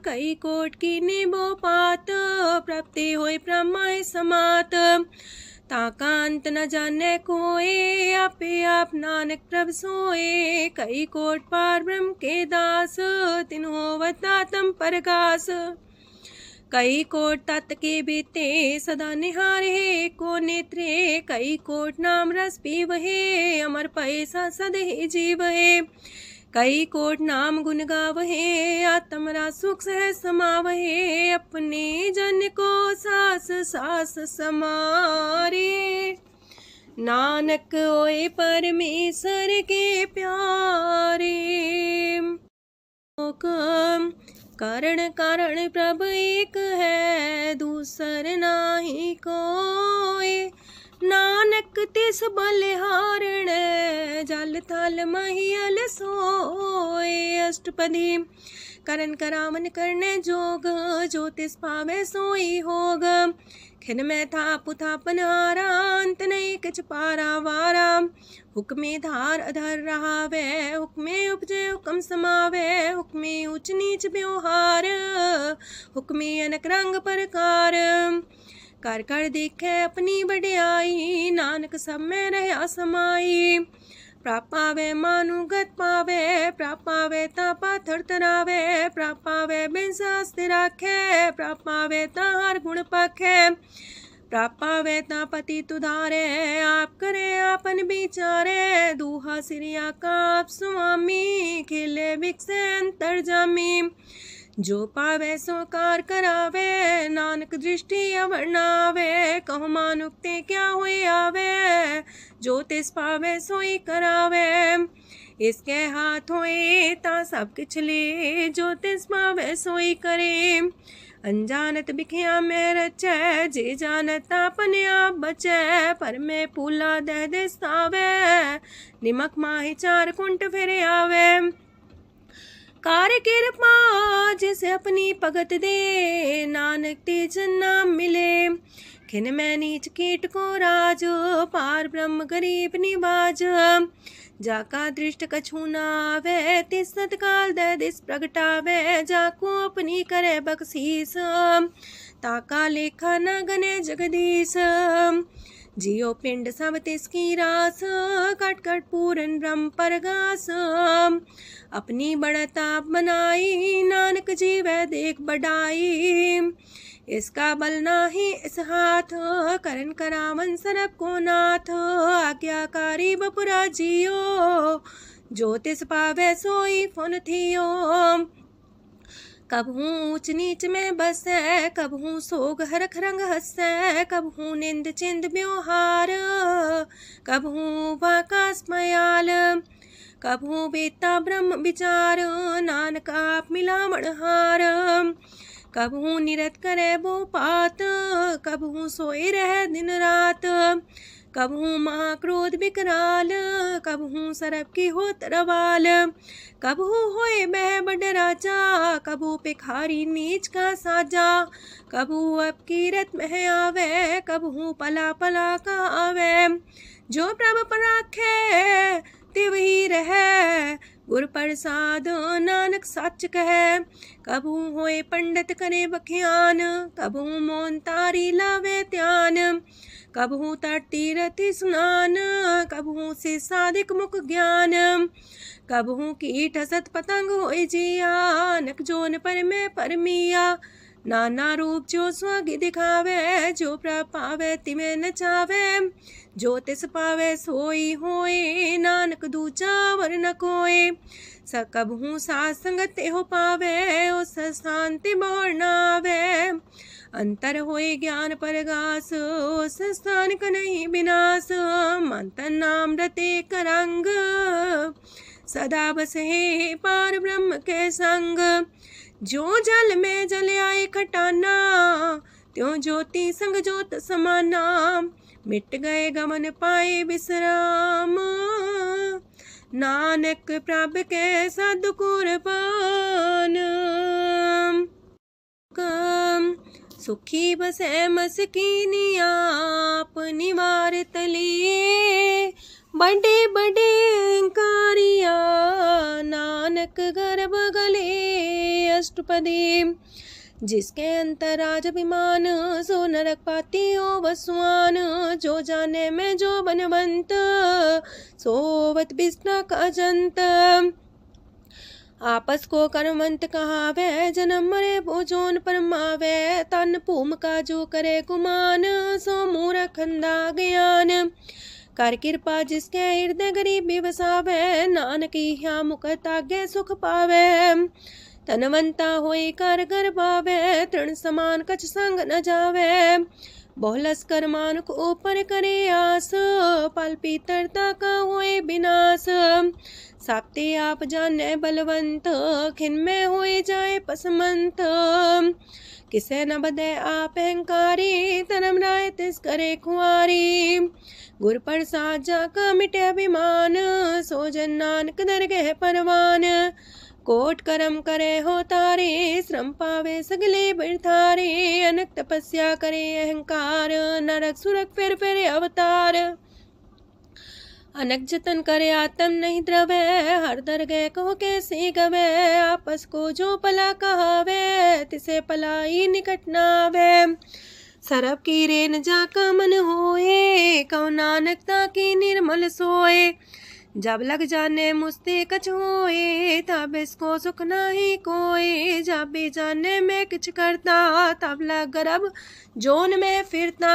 A: कई कोट की निबो पात, प्राप्ति होए प्रमाय समात। ताका अंत न जाने कोय, आपे आप नानक प्रभ सोए। कई कोट पार ब्रह्म के दास, तिन होवता तम परगास। कई कोट तत् के बीते, सदा निहारे को नेत्रे। कई कोट नाम रस पीवहे, अमर पैसा सद ही जीवहे। कई कोट नाम गुण गावहे, आत्मरा सुख सह समावहे। अपने जन को सास सास समारे, नानक होए परमेश्वर के प्यारे। कारण कारण प्रभ एक है, दूसर नाही कोय। नानक तिस बलिहारण, जल थल महियल सोए। अष्टपदी करन करावन करने जोग, जो तिस पावे सोई होग। खिन में था पुथापन हारा, अंत नहीं किछ पारा वारा। हुक्मे धार अधर रहावे, हुक्मे उपजे हुक्म समावे। हुक्मे ऊंच नीच व्यवहार, हुक्मे अनक रंग प्रकार। कर कर देखे अपनी बड़ियाई, नानक सब में रहा समाई। प्राप पावे मानुगत पावे, प्राप पावे ता पाथर तरावे। प्राप पावे बिन शास्त्र राखे, प्राप पावे ता हर गुण पाखे। प्राप पावे ता पति तुधारे, आप करे आपन विचारे। दूहा सिरिया का आप स्वामी, खिले बिकसे अंतर जामी। जो पावे सो कार करावे, नानक दृष्टि अवर्णावे। कहु मानुक्ते क्या हुए आवे, जो तिस पावे सोई करावे। इसके हाथ होए ता सब किछ ले, जो तिस पावे सोई करे। अनजानत बिखिया में रचै, जे जानत अपने आप बचै। पर में पूला दह दिसावे, निमक माही चार कुंट फिर आवे। कार कृपा जिसे अपनी भगत दे, नानक तेज नाम मिले। खिन में नीच कीट को राज, पार ब्रह्म गरीब निवाज। जाका दृष्ट कछु न आवे, तिस सतकाल दह दिस प्रगटावे। जाको अपनी करे बख्शीस, ताका लेखा न गने जगदीश। जियो पिंड सब तिसकी रास, कट कट पूरन ब्रह्म परगास। अपनी बढ़ता बनाई, नानक जीवै देख बढ़ाई। इसका बल नाही इस हाथ, करन करावन सरब को नाथ। आज्ञाकारी बपुरा जियो, जो तिस पावे सोई फुन थियो। कबहू ऊंच नीच में बसै, कबहू सोग हरख रंग हंसै। कबहू निंद चिंद व्यवहार, कबहू वाकास मयाल। कबहू बेता ब्रह्म विचार, नानक आप मिलावण हार। कबहू निरत करे वो पात, कबहू सोए रह दिन रात। कबहू महाक्रोध विकराल, कबहू सरब की हो तरवाल। कबहू होए बह बड़ राजा, कबहू भिखारी नीच का साजा। कबहू अब कीरत में आवे, कबहू पला पला का आवे। जो प्रभ पर राखे, तिव ही रहे। गुर प्रसाद नानक सच कहे। कबहू होए पंडित करे बख्यान, कबहू मोन तारी लावे ध्यान। कबहू तटी रति सुनान, कबहू से साधिक मुख ज्ञान। कबहू कीट हसत पतंग होए जिया, नक जोन पर में परमिया। नाना रूप जो स्वग दिखावे, जो प्रभ पावे तिमें नचावे। जो तिस पावे सोई होए, नानक दूजा वर न कोय। सकबहू साथ संगत हो पावे, उस शांति मोर नावे। अंतर होए ज्ञान परगास, उस स्थान का नहीं विनाश। मंतन नाम रते करंग, सदा बस है पार ब्रह्म के संग। जो जल में जल आए खटाना, त्यों ज्योति संग ज्योत समाना। मिट गए गमन पाए विश्राम, नानक प्रभ के सद्कुर्बान। सुखी बसे मस्कीनिया, अपनी वार तलिए। बड़े बड़े कारिया, नानक गर्भ गले। अष्टपदी जिसके अंतराज अभिमान, सो नरक पाती हो वसुआन। जो जाने में जो बनवंत, सोवत बिस्ना का जंत। आपस को कर्मवंत कहावे, जन्म मरे भोजोन परमावे। तन भूम का जो करे गुमान, सो मूर्ख अंधा ज्ञान। कर कृपा जिसके हृदय गरीबी बसावे, नानक यहाँ मुख तागे सुख पावे। तनवंता होई कर घर पावे, तृण समान कछ संग न जावे। बहुलस कर मानुक ऊपर करे आस, पल पीतरता का होए विनाश। साप्ते आप जाने बलवंत, खिन में होए जाए पसमंत। किसे न बदे आप अहंकारी, धर्म राय तिस करे खुआरी। गुर प्रसाद जाका मिटे अभिमान, सो जन नानक दरगह परवान। कोट करम करे हो तारे, श्रम पावे सगले बिरथारे। अनक तपस्या करे अहंकार, नरक सुरक फिर अवतार। अनक जतन करे आत्म नहीं द्रवे, हर दरगह को कैसे गवे। आपस को जो पला कहावे, तिसे पलाई निकट नावे। सरब की रेन जाका मन होए, कौ नानकता की निर्मल सोए। जब लग जाने मुझते कछ होए, तब इसको सुख नाही कोई। जब भी जाने में किछ करता, तब लग गर्भ जोन में फिरता।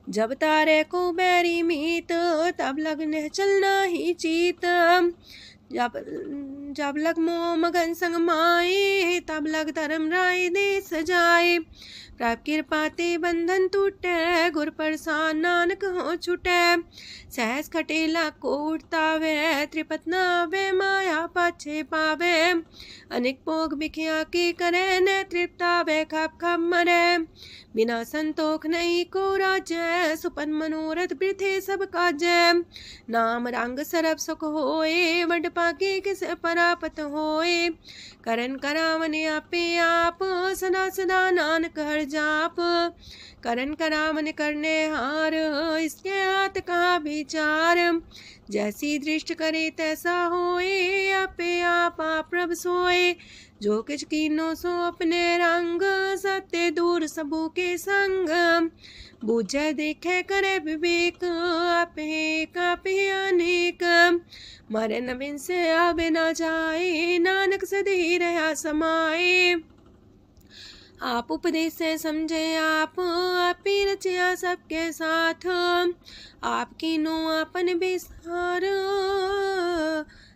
A: जब तारे को बैरी मीत, तब लगने चलना ही चीत। जब लग मोह मगन संग माए, तब लग धर्म राय दे सजाए। प्रभ कृपा ते बंधन टूटे, गुर प्रसाद नानक हो छूटे। सहस खटेला को उठतावे, त्रिपत नावे माया पाछे पावे। अनेक भोग बिखिया की करे, न तृप्तावे खप खप मरे। बिना संतोख नहीं को राजै, सुपन मनोरथ वृथे सब काजै। नाम रंग सरब सुख होए, वड पाके किस परापत होए। करन करावन आपे आप, सदा सदा नानक हर जाप। करन करावन करने हार, इसके हाथ का विचार। जैसी दृष्ट करे तैसा होए, आपे आप प्रभ सोए। जो किछ कीनो सो अपने रंग, सत्य दूर सबू के संग। बूझे देखे करे विवेक, आपे अनेक। मरे न बिन से आवे न जाए, नानक सदी रहा समाए। आप उपदेश से समझे आप ही रचिया सबके साथ। आपकी नो आपन बेसार,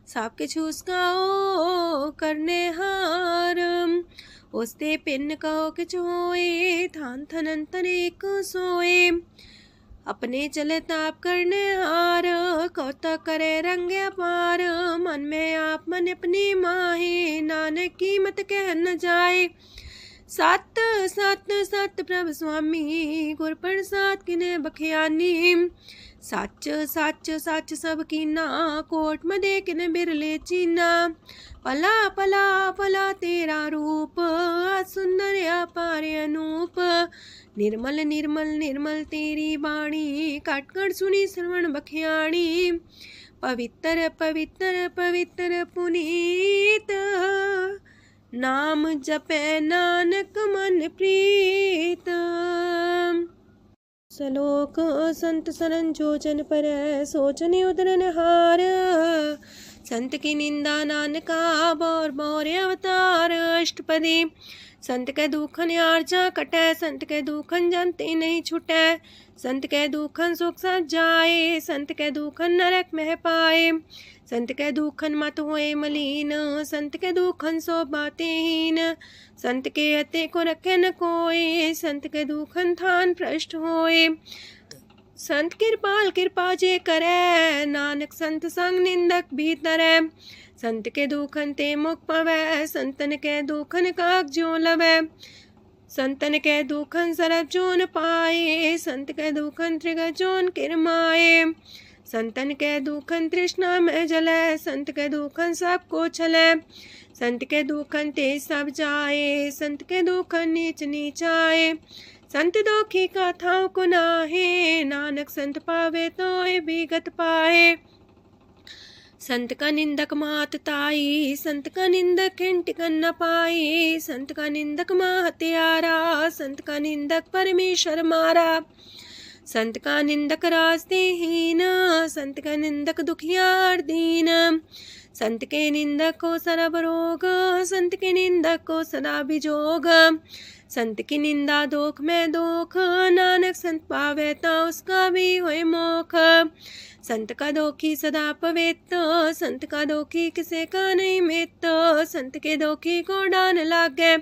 A: सबके छूस गाओ करने हार। उसते पिन कहो किछ होए, थान थनन तनेक सोए। अपने चले ताप करने हार, कौतक करे रंग अपार। मन में आप मन अपनी माहे, नानक की मत कह न जाए। सत सत सत प्रभ स्वामी, गुर प्रसाद किने बखियानी। सच सच सच सब कीना, कोट मदे किने बिरले चीना। पला पला पला तेरा रूप, सुंदर अपार अनूप। निर्मल निर्मल निर्मल तेरी बाणी, काट कर सुनी श्रवण बखियाणी। पवित्र पवित्र पवित्र पुनीत, नाम जपे नानक मन प्रीत। सलोक संत सरन जोजन पर, सोचने उदरन हार। संत की निंदा नानका, बौर बौर अवतार। अष्टपदी संत के दुखन आर्जा कटै, संत के दुखन जानते नहीं छुटै। संत के दुखन सुख सज जाए, संत के दुखन नरक में पाए। संत के दुखन मत होए मलीन, संत के दुखन सो बातें हीन। संत के अते को रखे न कोई, संत के दुखन थान भ्रष्ट होए। संत कृपाल कृपा जे करे, नानक संत संग निंदक भीतरै। संत के दुखन ते मुख पवै, संतन के दुखन काग ज्यो लवै। संतन के दुखन सरब जोन पाए, संत के दुखन त्रिगत जोन किरमाए। संतन के दुखन तृष्णा में जलै, संत के दुखन सबको छलै। संत के दुखन ते सब जाए, संत के दुखन नीच नीचाए। संत दोखी का थाव को नाहे, नानक संत पावे तो विगत पाए। संत का निंदक मात ताई, संत का निंदक खिंट न पाई, संत का निंदक माँ हत्यारा, संत का निंदक परमेश्वर मारा। संत का निंदक रास्तेहीन, संत का निंदक दुखियार दीन, संत के निंदक को सरब रोग, संत के निंदक को सदा बिजोग। संत की निंदा दोख में दोख, नानक संत पावे ता उसका भी होए मोख। संत का दोखी सदा पवित्र, संत का दोखी किसे का नहीं मित, संत के दोखी को डान लागे,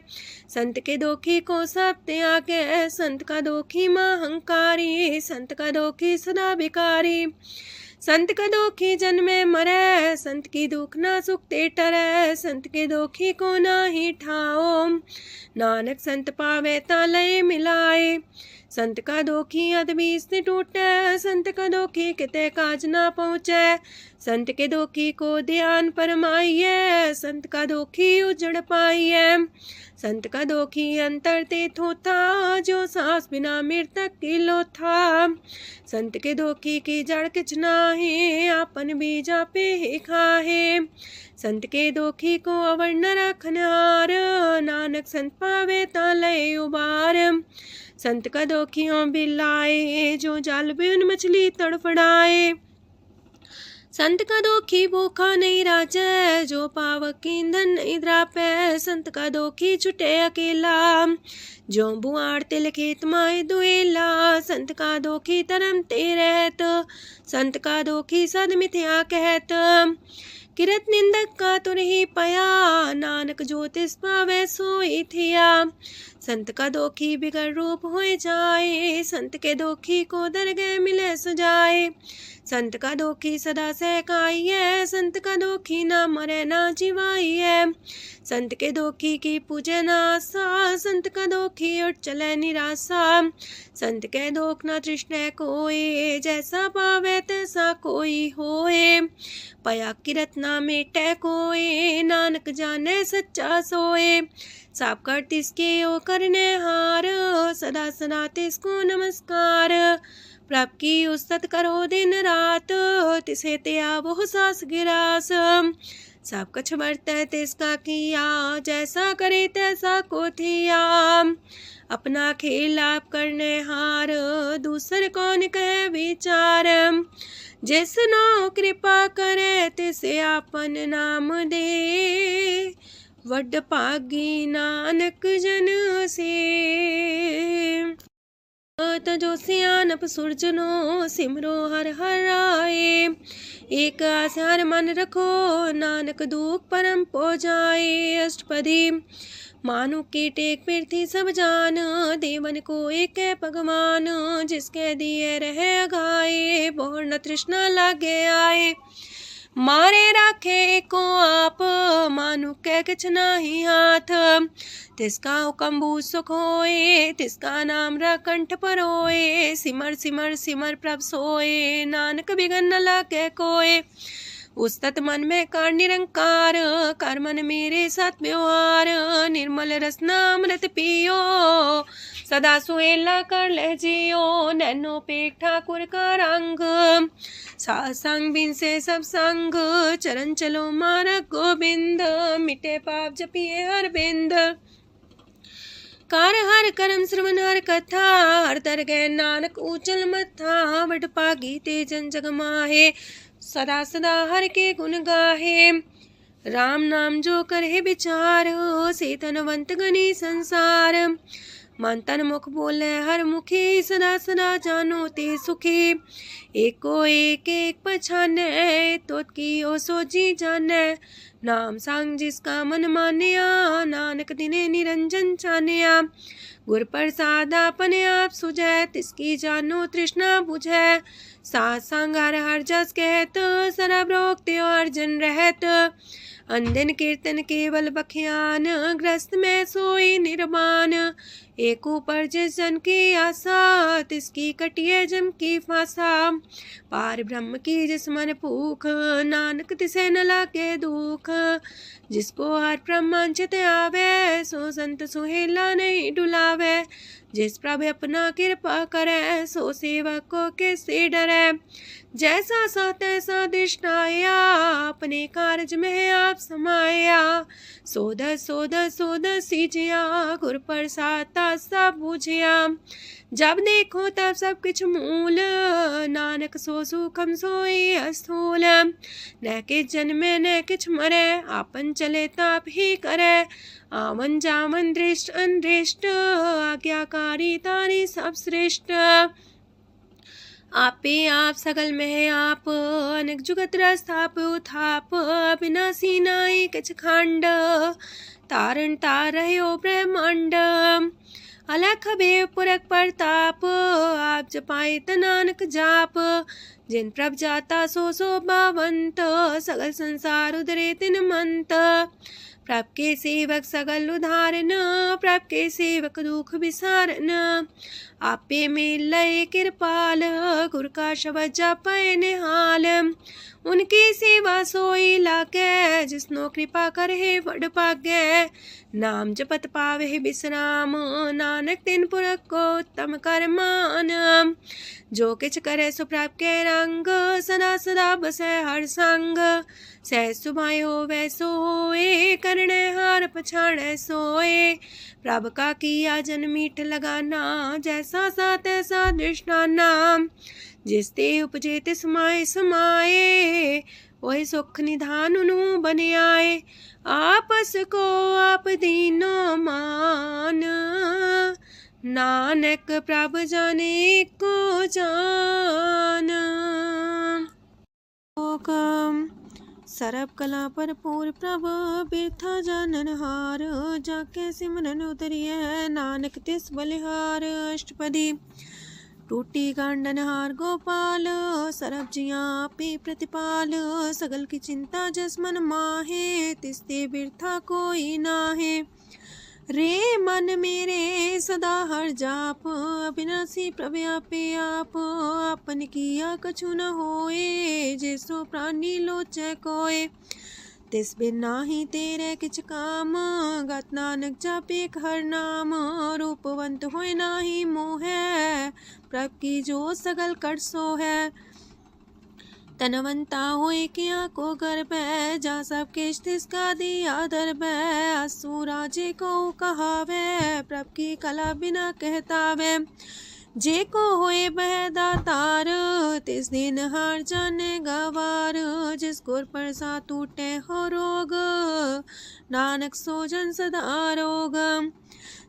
A: संत के दोखी को सब त्यागे, संत का दोखी महंकारी, संत का दोखी सदा भिकारी। संत का दोखी जन्मे मरे, संत की दुख ना सुख ते टरे, संत के दोखी को ना ही ठाओ, नानक संत पावे ता लय मिलाए। संत का दोखी अदबीस से टूटे, संत का दोखी किते काज ना पहुँचे, संत के दोखी को ध्यान परमाइए, संत का दोखी उजड़ पाइए। संत का दोखी अंतर ते थोथा, जो सांस बिना मृतक की लोथा। संत के दोखी की जड़ किछ नाहे, आपन बीजा पे ही खाहे। संत के दोखी को अवर न रखनहार, नानक संत पावे ता लय उबार। संत का दोखियों बिलाए, जो जाल बिन मछली तड़फड़ाए। संत का दोखी भूखा नहीं राजे, जो पावक ईंधन नहीं द्रापे। संत का दोखी छुटे अकेला, जो बुआड़ तिल खेत माए दुएला। संत का दोखी तरम ते रहत, संत का दोखी सद मिथ्या कहत। किरत निंदक का तुर ही पया, नानक जो तिस पावे सोई थिया। संत का दोखी बिगड़ रूप होए जाए, संत के दोखी को दरगह मिले सुजाए। संत का दोखी सदा सहकाइए, संत का दोखी ना मरे ना जीवाइए। संत के दोखी की पूजे ना आशा, संत का दोखी उठ चले निराशा। संत के दोख ना तृष्णा कोई, जैसा पावे तैसा कोई होए। पया किरत ना मेटे कोई, नानक जाने सच्चा सोए। साप कर तिसके ओ करने हार, सदा सदा तिसको नमस्कार। प्रभ की उस्तत करो दिन रात, तिसे त्या वो सास गिरास। सब कछ बरतै तिसका किया, जैसा करे तैसा को थिया। अपना खेल आप करने हार, दूसर कौन कहे विचार। जिसनो कृपा करे तिसे आपन नाम दे, वड पागी नानक जन से। तजो सियानप सुरजनो, सिमरो हर हर आए। एक आसार मन रखो, नानक दुख परम पो जाए। अष्टपदी मानु के टेक पृथ्वी सब जान, देवन को एक भगवान। जिसके दिए रहे अघाए, बोर न तृष्णा लागे आए। मारे राखे को आप, मानु के किछ नाही हाथ। तिसका हुक्म सुख होए, तिसका नाम रकंठ पर होए। सिमर सिमर सिमर प्रभ सोए, नानक बिघन न लागे कोय। उस्तत मन में कर निरंकार, कर मन मेरे साथ व्यवहार। निर्मल रसना अमृत पियो, सदा सुहेला कर ले जियो। नैनो पेट ठाकुर का रंग, सासंग बिन से सब संग। चरण चलो मारक गोविंद, मिटे पाप जपिए हर बिंद। कार हर करम श्रवण हर कथा, हर तर गए नानक ऊचल मथा। वड पागी ते जन जग माहे, सदा सदा हर के गुण गाहे। राम नाम जो करे विचार, से तनवंत गनी संसार। मन तन मुख बोले हर मुखी, सदा सदा जानो ते सुखी। एको एक एक पछाने, तो की ओ सोजी जाने। नाम सांग जिसका मन मानिया, नानक दिने निरंजन छानिया। गुर प्रसाद अपने आप सुझै, तिसकी जानो तृष्णा बुझै। सात संग हर हर जस कहत, सरब रोग त्यो अर्जन रहत। अंदिन कीर्तन केवल बख्यान, ग्रस्त में सोई निर्वाण। एक ऊपर जिस जन की आशा, तिसकी कटिए जम की फांसा। पार ब्रह्म की जिस मन भूख, नानक तिसे न लागे दुख। जिसको हर प्रमांचित आवे, सो संत सुहेला नहीं डुलावे। जिस प्रभु अपना कृपा करे, सो सेवक को किससे डरे। जैसा सा तैसा दृष्टाया, अपने कारज में आप समाया। सोध सोध सोध सीजिया, गुर प्रसाद सब बूझिया। जब देखो तब सब कुछ मूल, नानक सो सुखम सोई स्थूल। न किछ जन्मे न किछ मरे, आपन चले ताप ही करे। आवन जावन दृष्ट अनदृष्ट, आज्ञाकारी तारी सब श्रेष्ठ। आपे आप सकल में आप, अनेक जुगत रस्थाप उथाप। विनाशी नाई किछ खंड, तारण तार रह्यो ब्रह्मांड। अलख बेव पुरख प्रताप, आप जपाए त नानक जाप। जिन प्रभ जाता सो शोभावंत, सगल संसार उधरे तिन मंत। प्रभ के सेवक सगल उधारन, प्रभ के सेवक दुख विसारन। आपे में लय कृपाल, गुर का शब्द जपै निहाल। उनकी सेवा सोई लागे, जिसनो कृपा करे बड़ पागे। नाम जपत पावे विश्राम, नानक तिन पुरख को उत्तम कर मान। जो किछ करे सो प्रभ के रंग, सदा सदा बसै हर संग। सहज सुभाए होवै सो होए, करणे हार पछाड़ै सोए। प्रभ का किया जन मीठ लगाना, जैसा सा तैसा दृष्टाना। जिस ते उपजे तिस माए समाए, ओहि सुख निधान उनु बन आए। आपस को आप दीनो मान, नानक प्रभ जाने को जान। सर्व कला पर पूर प्रभ, बिरथा जानन हार। जाके सिमरन उतरिय, नानक तिस बलिहार। अष्टपदी। टूटी गांडन हार गोपाल, सरब जिया पे प्रतिपाल। सगल की चिंता जस मन माहे, तिसते बिरथा कोई नाहे। रे मन मेरे सदा हर जाप, अविनाशी प्रभ आपे आप। आपन किया कछु न होए, जैसो प्राणी लोचै कोय। तिस बिन नाही तेरे किछ काम, गत नानक जापे हर नाम। रूपवंत होय नाही मोह, प्रभ की जो सगल कर सो है। तनवंता होए किया को गर्भ, जा सब किछ तिसका दिया दर्ब। असुराजे को कहावे, प्रभ की कला बिना कहतावे। जे को होए बह दातार, तिस दिन हार जाने गवार। जिस गुर प्रसाद टूटे हो रोग, नानक सो जन सदा रोग।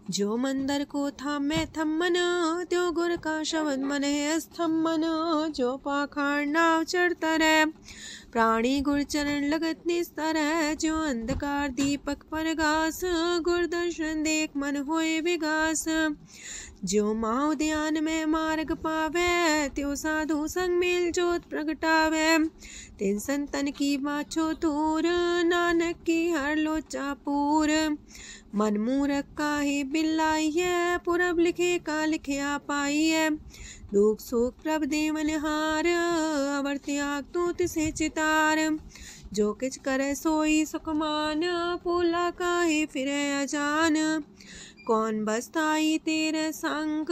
A: जो मंदर को थामे थम्मन, त्यो गुर का शब्द मन है स्तम्भन। जो पाखाड़ नाव चढ़ता रहे, प्राणी गुर चरण लगत निस्तर है। जो अंधकार दीपक पर घास, गुर दर्शन देख मन होए विगास। जो माओ ध्यान में मार्ग पावे, त्यो साधु संग मेल जोत प्रगटावे। तिन संतन की बाछो तूर, नानक की हर लोचा पूर। मन मूरख काहे बिलाइए, पुरब लिखे का लिखिया पाइए। दुख सुख प्रभ देवन हार, अवर त्याग तू तिसे चितार। जो किछ करे सोई सुखमान, पोला काहे फिरे अजान। कौन बसताई तेरे संग,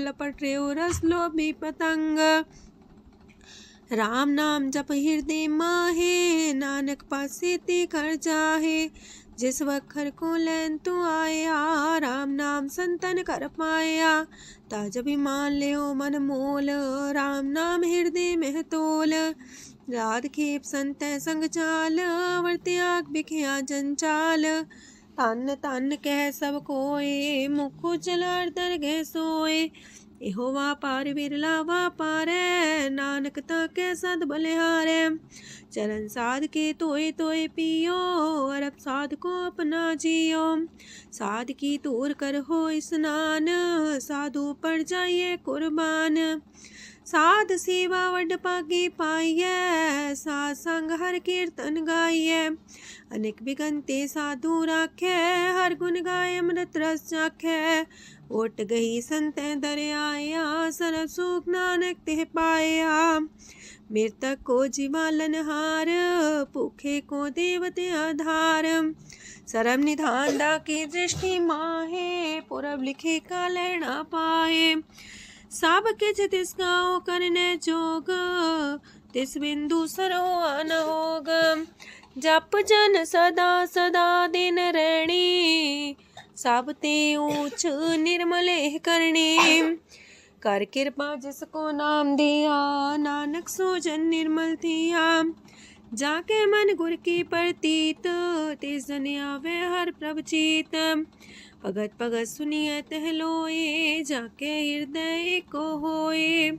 A: लपट रे रस लोभी पतंग। राम नाम जप हृदय माहे, नानक पासे ते कर जाहे। जिस वखर को लैन तू आया, राम नाम संतन कर पाया। ताज अभिमान ले मन मोल, राम नाम हृदय में तोल। राध खेप संत संग चाल, वर त्याग बिखिया जंचाल। तन तन कह सब कोय, मुख चलार दरगह सोए। एहो वापार बिरला वापारे, नानक ताके सद बलिहारे। चरण साध के तोय तोय पियो, अरब साध को अपना जियो। साध की तूर कर हो स्नान, साधु पर जाइए कुर्बान। साध सेवा वड पागे पाइयै, साध संग हर कीर्तन गाइयै। अनेक बिगंते साधु राखै, हर गुण गाय अमृत रस चाखै। ओट गई संतै दर आया, सरब सुख नानक तिह पाया। मृतक को जीवालन हार, भूखे को देवते आधार। सरब निधान डाकी दृष्टि माहे, पुरब लिखे का लैना पाए। सब किछ तिस गाओ करने जोग, तिस बिंदु सरो अनहोग। जप जन सदा सदा दिन रैणी, सब ते ऊंच निर्मले करणी। कर कृपा जिसको नाम दिया, नानक सो जन निर्मल थिया। जाके मन गुर की प्रतीत, तिस जन आवे हर प्रभ चीत। भगत भगत सुनिए तह लोए, जाके हृदय को होए।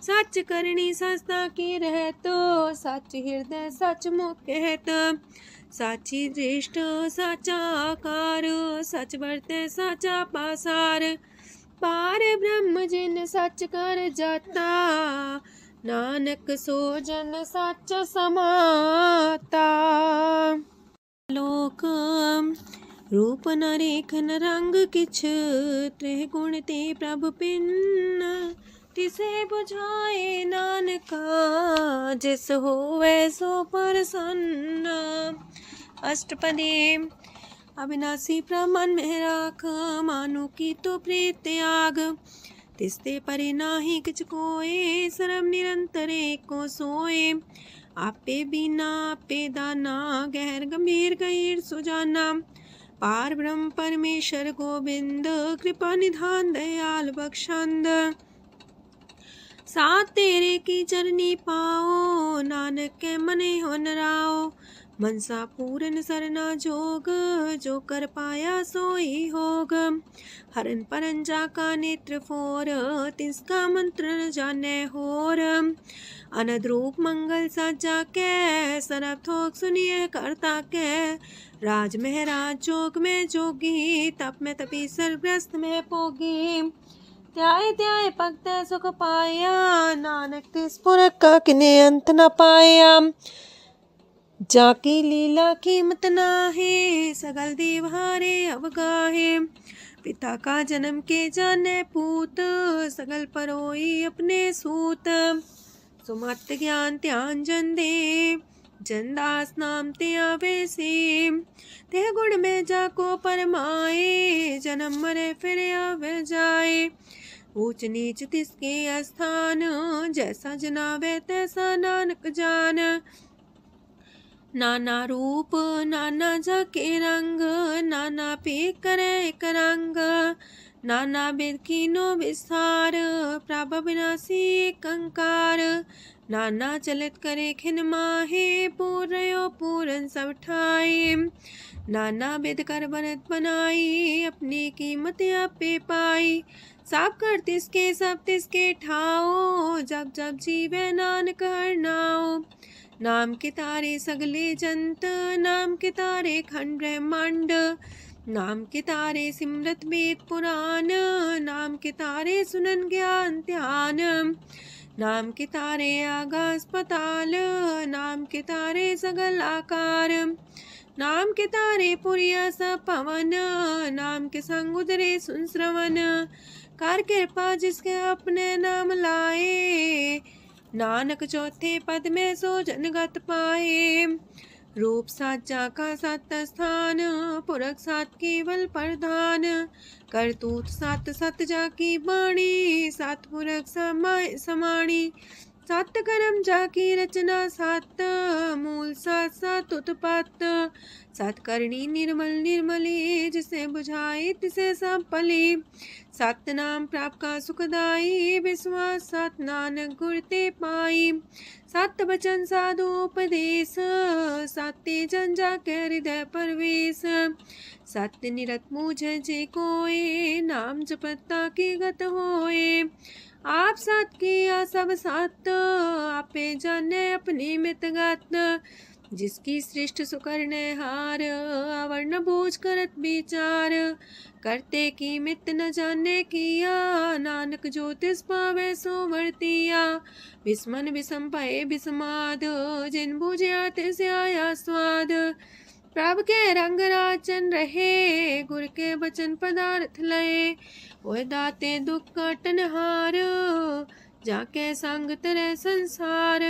A: सच करनी सस्ता की रहत, सच हृदय सच मुख कहत। साची दृष्ट साचा आकार, सच बरते साचा पासार। पार ब्रह्म जिन सच कर जाता, नानक सो जन सच समाता। लोक रूप न रेखन रंग किछ, त्रिह गुण ते प्रभु पिन्न। तिसे बुझाए नानका, जिस होवे सो प्रसन्न। अष्टपदी। अविनाशी प्रमन में राख, मानो की तो प्रीत त्याग। तिसते परे नाही किछ कोय, सरब निरंतर एको सोए। आपे बिना आपे दाना, गहर गंभीर गहीर सुजाना। पार ब्रह्म परमेश्वर गोविंद, कृपा निधान दयाल बख्शंद। साथ तेरे की चरनी पाओ, नानक के मने हो नराओ। मनसा पूरन सरना जोग, जो कर पाया सोई होग। हरन परन जाका नेत्र फोर, तिसका मंत्र न जाने होर। अनद रूप मंगल साजा कै, सरब थोक सुनिए करता कै। राज महराज जोग में जोगी, तप में तपी सर्वग्रस्त में पोगी। त्याय त्याय भगत सुख पाया, नानक तिस पुरख का किने अंत न पाया। जाकी लीला कीमत नाहे, सगल देव हारे अवगाहे। पिता का जन्म के जाने पूत, सगल परोई अपने सूत। सुमत ज्ञान ध्यान जन दे, जनदास नाम ते आवे से। तेह गुण में जाको परमाए, जन्म मरे फिर आवे जाए। ऊंच नीच तिसके स्थान, जैसा जनावे तैसा नानक जान। नाना रूप नाना जाके रंग, नाना पे करे एक रंग। नाना बिद कीनो विस्तार, प्रभ विनाशी एक अंकार। नाना चलित करे खिन माहे, पूर्यो पूरन सब ठाए। नाना बिद कर बनत बनाई, अपनी कीमत आपे पाई। सब कर तिसके सब तिसके ठाओ, जब जब जीवे नानक हर नाओ। नाम के तारे सगले जंत, नाम के तारे खंड ब्रह्मांड। नाम के तारे सिमरत वेद पुराण, नाम के तारे सुनन ज्ञान ध्यान। नाम के तारे आकाश पताल, नाम के तारे सगल आकार। नाम के तारे पुरिया सब पवन, नाम के संग उदरे सुन श्रवण। कर कृपा जिसके अपने नाम लाए, नानक चौथे पद में सो जनगत पाए। रूप साचा का सत स्थान, पुरख सात केवल प्रधान। करतूत सत सत जाकी बाणी, सत पुरख समाणी। सत कर्म जाकी रचना सत, मूल सत सत उत्पत्त। सत करनी निर्मल निर्मली, जिसे बुझाई तिसे सब पली। सत नाम प्राप्त का सुखदाई, विश्वास सत नानक गुर ते पाई। सत बचन साधु उपदेश, सत्य जन जाके हृदय परवेश। सत्य निरत मुझे जे कोय, नाम जपता की गत होए। आप सत किया सब सत, आपे जाने अपनी मित गत। जिसकी सृष्ट सुकर्ण हार आवरण बोझ करत विचार करते की मित न जाने किया नानक जो तिस पावे सो वर्तिया विस्मन विषम पाए विस्माद जिन बुझिया तिस आया स्वाद प्रभ के रंग राचन रहे गुर के बचन पदार्थ लए ओए दाते दुख काटन हार जाके संग तरे संसार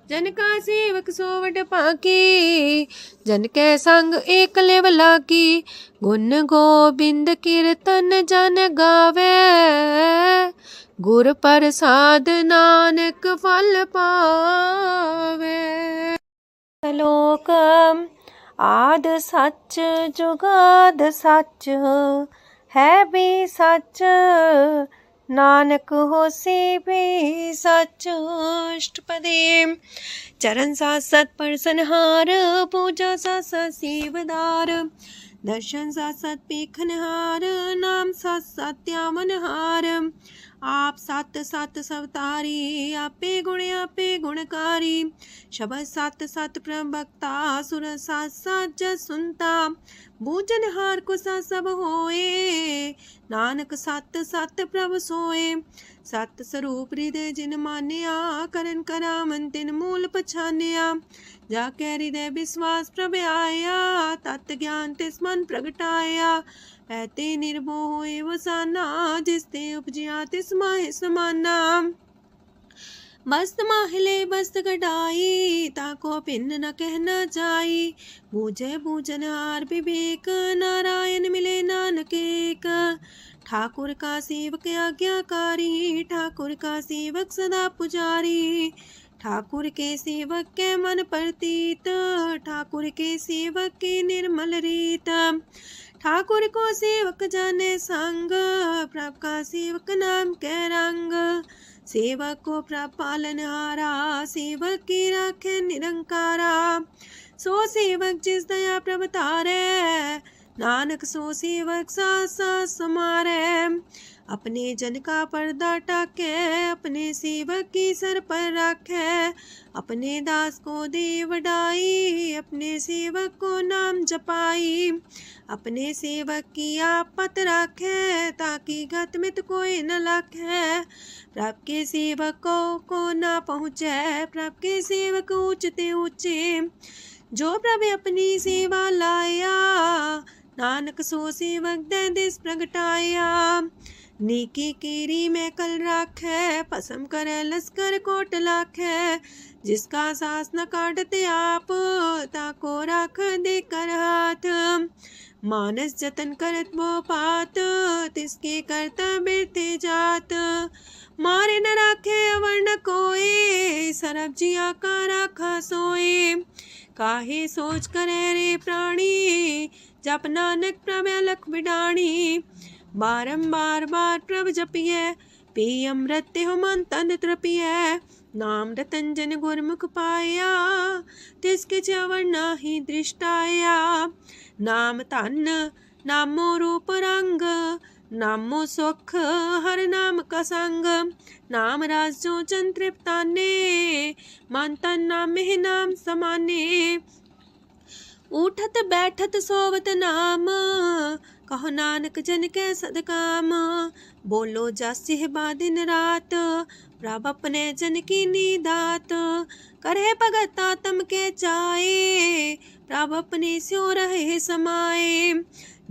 A: जन का सेवक सोवट पाकी जन के संग एक लेवला की गुण गोबिंद कीर्तन जन गावे गुर प्रसाद नानक फल पावे। श्लोक आद सच जुगाद सच है भी सच नानक होसी भी सच। अष्टपदी चरण साथ सत परसनहार पूजा साथ साथ सेवदार दर्शन साथ साथ पेखनहार नाम साथ साथ त्यामनहार आप सत सत सवतारी आपे गुणकारी शब्द सत सत प्रभक्ता सुर साथ साथ जस सुनता बूझन हार को सा सब होए नानक सत सत प्रभ सोए सत स्वरूप हृदय जिन मान्या करन करामन तिन मूल पछान्या जाके हृदय विश्वास प्रभ आया तत् ज्ञान तिस मन प्रगटाया ऐते निर्भो होए वसाना जिसते उपजिया तिस माहे समाना मस्त माहिले बस्त कटाई ताको पिन्न न कहना जाई बूझे बूझन हार विवेक नारायण मिले नानक एक ठाकुर का सेवक आज्ञाकारी ठाकुर का सेवक सदा पुजारी ठाकुर के सेवक के मन प्रतीत ठाकुर के सेवक के निर्मल रीत ठाकुर को सेवक जाने संग प्रभ का सेवक नाम के रंग सेवक को प्रभ पालनहारा सेवक की राखे निरंकारा सो सेवक जिस दया प्रभ तारे नानक सो सेवक साथ साथ समारे अपने जन का पर्दा टाके अपने सेवक की सर पर रखे अपने दास को दे वडाई अपने सेवक को नाम जपाई अपने सेवक की आपत रखे ताकि गत मित कोई न लखे प्रभ के सेवकों को न पहुँचे प्रभ के सेवक ऊंचते ऊंचे जो प्रभ अपनी सेवा लाया नानक सो सेवक दे दिस प्रगटाया नीकी कीरी में कल राखे पसम करे लस्कर कोट लाखे जिसका सास न काटते आप ताको राख दे कर हाथ मानस जतन करत वो पात तिसके करता बिरते जात मारे न राखे अवर न कोई सरब जिया का राखा सोए काहे सोच करे रे प्राणी जप नानक प्रभ अलख बिडाणी बारंबार बार प्रभ जपिए पी अमृत हो मन तन तृपिए नाम रतन जन गुरमुख पाया तिसके चवर नाही दृष्टाया नाम तन नामो रूप रंग नामो सुख हर नाम का संग नाम राज जो जन तृप्ताने मन तन नाम ही नाम समाने उठत बैठत सोवत नाम कहो नानक जन के सदकाम बोलो जासिह बा दिन रात प्रभ अपने जन की नीदात करे भगत आत्म के चाए प्रभ अपने स्यो रहे समाए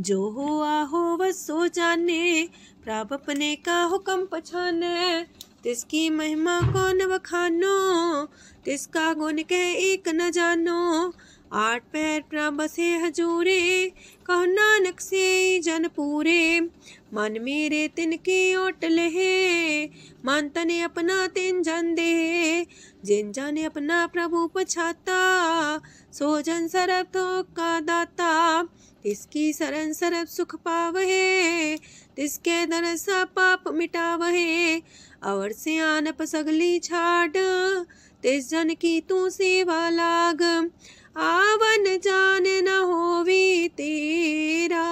A: जो हो आहो वसो जाने प्रभ अपने का हुक्म पछाने तिसकी महिमा कौन बखानो तिसका गुण के एक न जानो आठ पैर प्रभ बसे हजूरे कहो नानक से जन पूरे मन मेरे तिनकी ओट लहे मन तने अपना तिन जन दे जिन जाने अपना प्रभु पछाता सो जन सरब थोक का दाता तिसकी सरन सरब सुख पावहे तिसके दरसा पाप मिटावहे अवर से आनप सगली छाड़ तिस जन की तू सेवा लाग आवन जान न होवी तेरा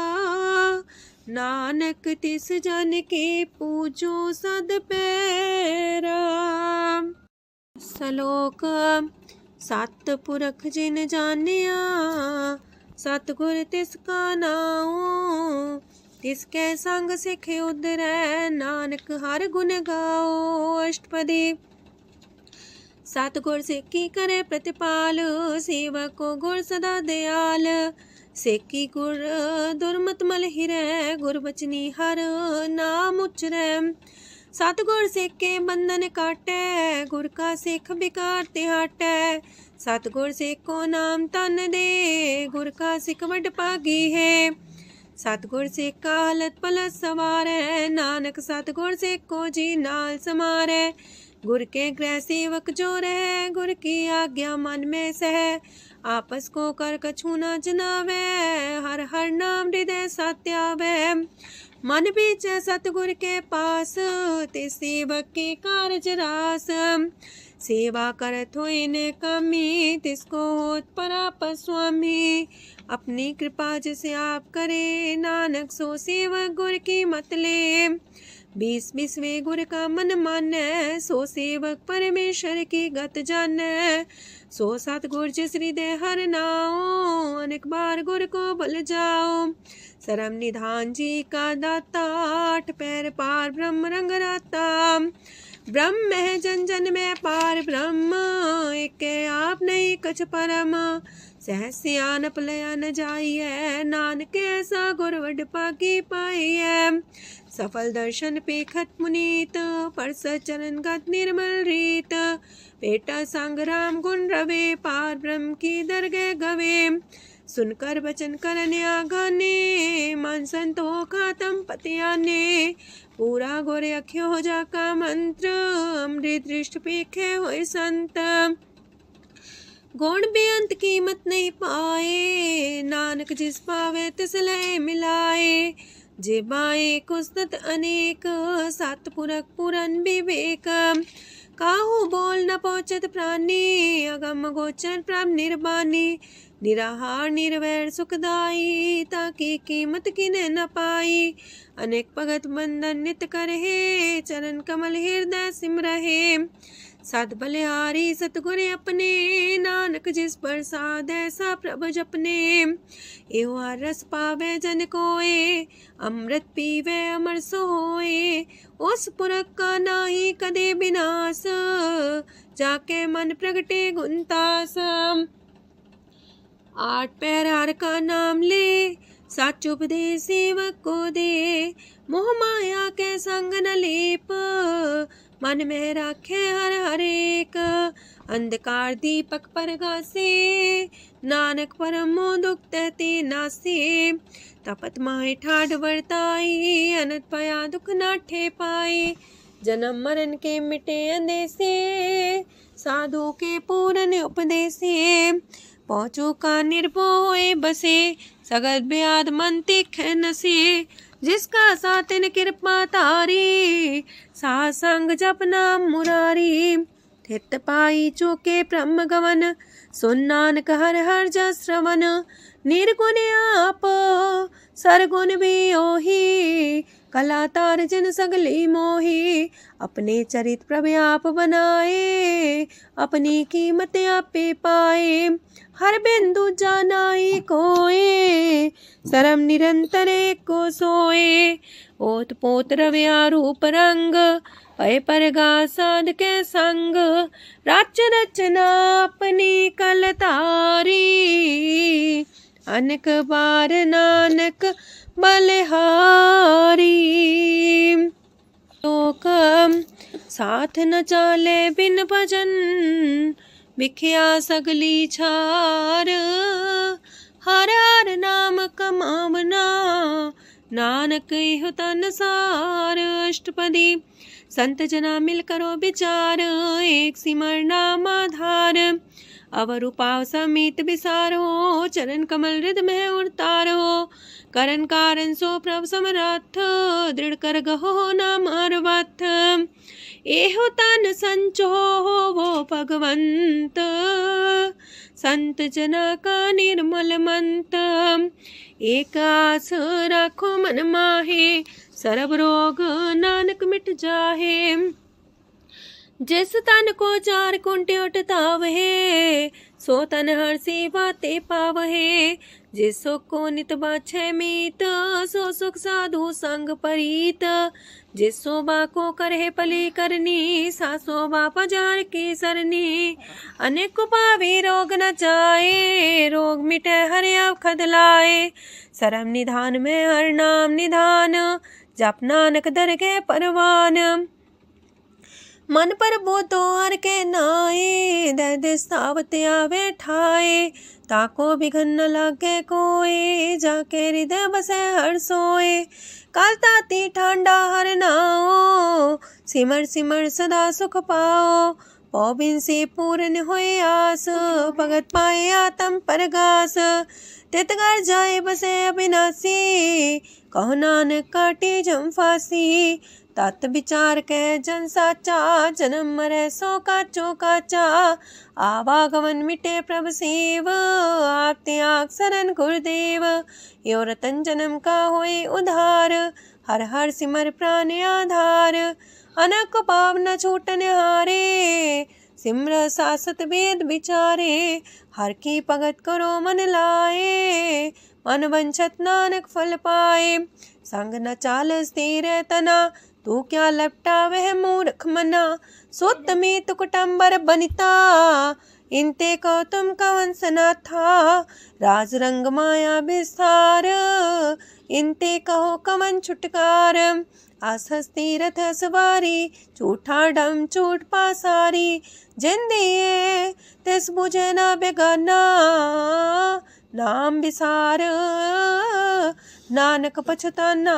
A: नानक तिस जन के पूजो सद पैरा। श्लोक सतपुरख जिन जानिया सतगुर तिसका नाओ। तिसके संग सिख उधरै नानक हर गुण गाओ। अष्टपदी। सतगुर सिक्खी करे प्रतिपाल सेवक को गुर सदा दयाल। सेकी गुर दुर्मत मल हिरै गुर बचनी हर नाम उचरै। सतगुर सेके बंधन काटै गुर का सिख बिकार ते हटै। सतगुर सेको नाम तन दे गुर का सिख वड भागी है। सतगुर सेका हलत पलत सवारै नानक सतगुर सेको जी नाल समारै। गुर के गृह सेवक जो रह गुर की आज्ञा मन में सह। आपस को कर कछु न जनावै हर हर नाम हृदय सत्यावै। मन बीचै सतगुर के पास ते सेवक के कारज रास। सेवा करत होए ने कामी तिसको होत परापर स्वामी। अपनी कृपा जिसे आप करे नानक सो सेवक गुर की मत ले। 20 गुर का मन मानै सो सेवक परमेश्वर की गत जानै। सो सतगुर जिस हृदय हर नाओ अनेक बार गुर को बल जाओ। सरम निधान जी का दाता आठ पैर पार ब्रह्म रंग राता। ब्रह्म है जन जन में पार ब्रह्म एक आप नहीं कछ परम। सहस सियानप लया न जाइए नानक ऐसा गुर वड पागी पाइए। सफल दर्शन पेखत मुनीत परस चरण गत निर्मल रीत। बेटा संग राम गुण रवे पार ब्रह्म की दरगह गवे। सुनकर बचन करन आगाने मन संतो खातम पतियाने। पूरा गोर अख्यो हो जाका मंत्र अमृत दृष्ट पेखे होए संत। गुण बेअंत कीमत नहीं पाए नानक जिस पावे तिस लय मिलाए। जेबाए कुस्तत अनेक सतपुरख पुरन विवेक। काहू बोल न पहुँचत प्राणी अगम गोचर प्रभ निर्बानी। निराहार निर्वैर सुखदाई ताकि कीमत किने न पाई। अनेक भगत बंधन नित करहे चरण कमल हृदय सिमरहे। सत बलिहारी सतगुर अपने नानक जिस प्रसाद ऐसा प्रभ जपने। एहो रस पावे जन कोय अमृत पीवे अमर सोए। उस पुरख का नाही कदे विनाश जाके मन प्रगटे गुणतास। आठ पैर हर का नाम ले सच उपदेश सेवक को दे। मोह माया के संग न लेप मन में राखे हर हर एक। अंधकार दीपक परगासे नानक परम दुख तहते नासे। तपत माहे ठाढ़ वर्ताई अनत पया दुख नाठे पाए। जन्म मरण के मिटे अंदेसे साधु के पूरन उपदेसे। पहुँचो का निर्भय बसे सगत ब्याद मन तीखे नसे। जिसका सातिन कृपा तारी साह संग जप नाम मुरारी। थित पाई चूके ब्रह्म गवन सुन नानक हर हर जस श्रवण। निर्गुण आप सरगुण भी ओही कला तार जिन सगली मोही। अपने चरित प्रभु आप बनाए अपनी कीमत आपे पाए। हर बिंदु जानाई कोए सरम निरंतर को सोए। ओत पोत रव्या रूप रंग पय परगा साध के संग। रच रचना अपनी कलतारी अनेक बार नानक बलिहारी। लोक साथ न चाले बिन भजन बिखिया सगली छार। हर हर नाम कमावना नानक इहो तन सार। अष्टपदी। संत जना मिल करो विचार एक सिमर नाम आधार। अवर उपाव समीत विसारो चरण कमल हृदय में उतारो। करण कारण सो प्रभ समरथ दृढ़ कर गहो नाम अर्वथ। एहो तन संचो वो भगवंत संत जना का निर्मल मंत। एक आस राखो मन माहे सर्व रोग नानक मिट जाहे। जिस तन को चार कुंटे उठता वहे, सो तन हर सी बाते पावहे। जिस सुख को नित बाछे मीत, सो सुख साधु संग परीत। जिस शोभा को करहे पली करनी, सा शोभा पजार की सरनी। अनेक पावी रोग न जाए, रोग मिटे हर अवखद लाए। सरम निधान में हर नाम निधान, जप नानक दरगे परवान। मन पर बोतो हर के नाए, दर्द सावत आवे ठाए। ताको बिघन न लागे कोई, जाके हृदय बसे हर सोए। काल ताती ठांडा हर नाओ, सिमर सिमर सदा सुख पाओ। पौबिन से पूर्ण होए आस, भगत पाए आत्म परगास। तितगर जाए बसे अविनाशी, कहो नानक काटे जम फांसी। तत् विचार कह जन साचा, जन्म मरै सो काचो काचा। आवागमन मिटे प्रभ सेव, आप त्याग शरण गुरुदेव। यो रतन जन्म का होए उधार, हर हर सिमर प्राण आधार। अनक पाव न छूटन हारे, सिमर सासत वेद विचारे। हर की भगत करो मन लाए, मन वंचत नानक फल पाए। संग न चाल स्थिर तना, तू क्या लपटा वह मूर्ख मना। सुत में तु कुटुम्बर बनिता, इनते को तुम कवन सना था। राज रंग माया विस्तार, इनते कहो कवन छुटकार। आसस तीरथ सवारी, झूठा डम झूठ पासारी। जिंदिए तिस बुझे न बेगाना, नाम विसार नानक पछताना।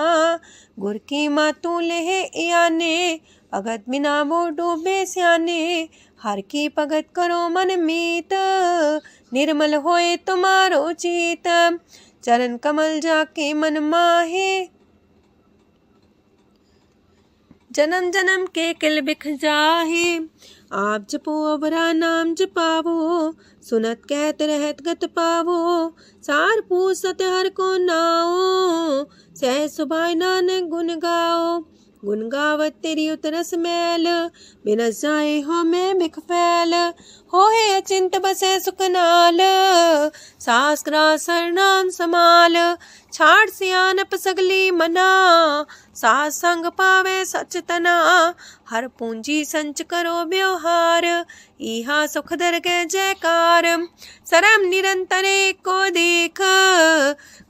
A: गुर की मातू लेहे याने, भगत बिना वो डूबे स्याने। हर की भगत करो मन मीत, निर्मल होए तुम्हारो चित। चरण कमल जाके मन माहे, जन्म जन्म के किल बिख जाहे। आप जपो अवरा नाम जपावो, सुनत कहत रहत गत पावो। सार पूसत हर को नाओ, सह सुभाय नानक गुण गाओ। गुण गावत तेरी उतरस मैल, बिनस जाए हो मैं बिख फैल। हो है अचिंत बसे सुखनाल, सास ग्रास नाम समाल। छाड़ सियानप सगली मना, सास संग पावे सच तना। हर पूंजी संच करो व्यवहार, इहा सुख दर के जयकार। सरम निरंतर को देख,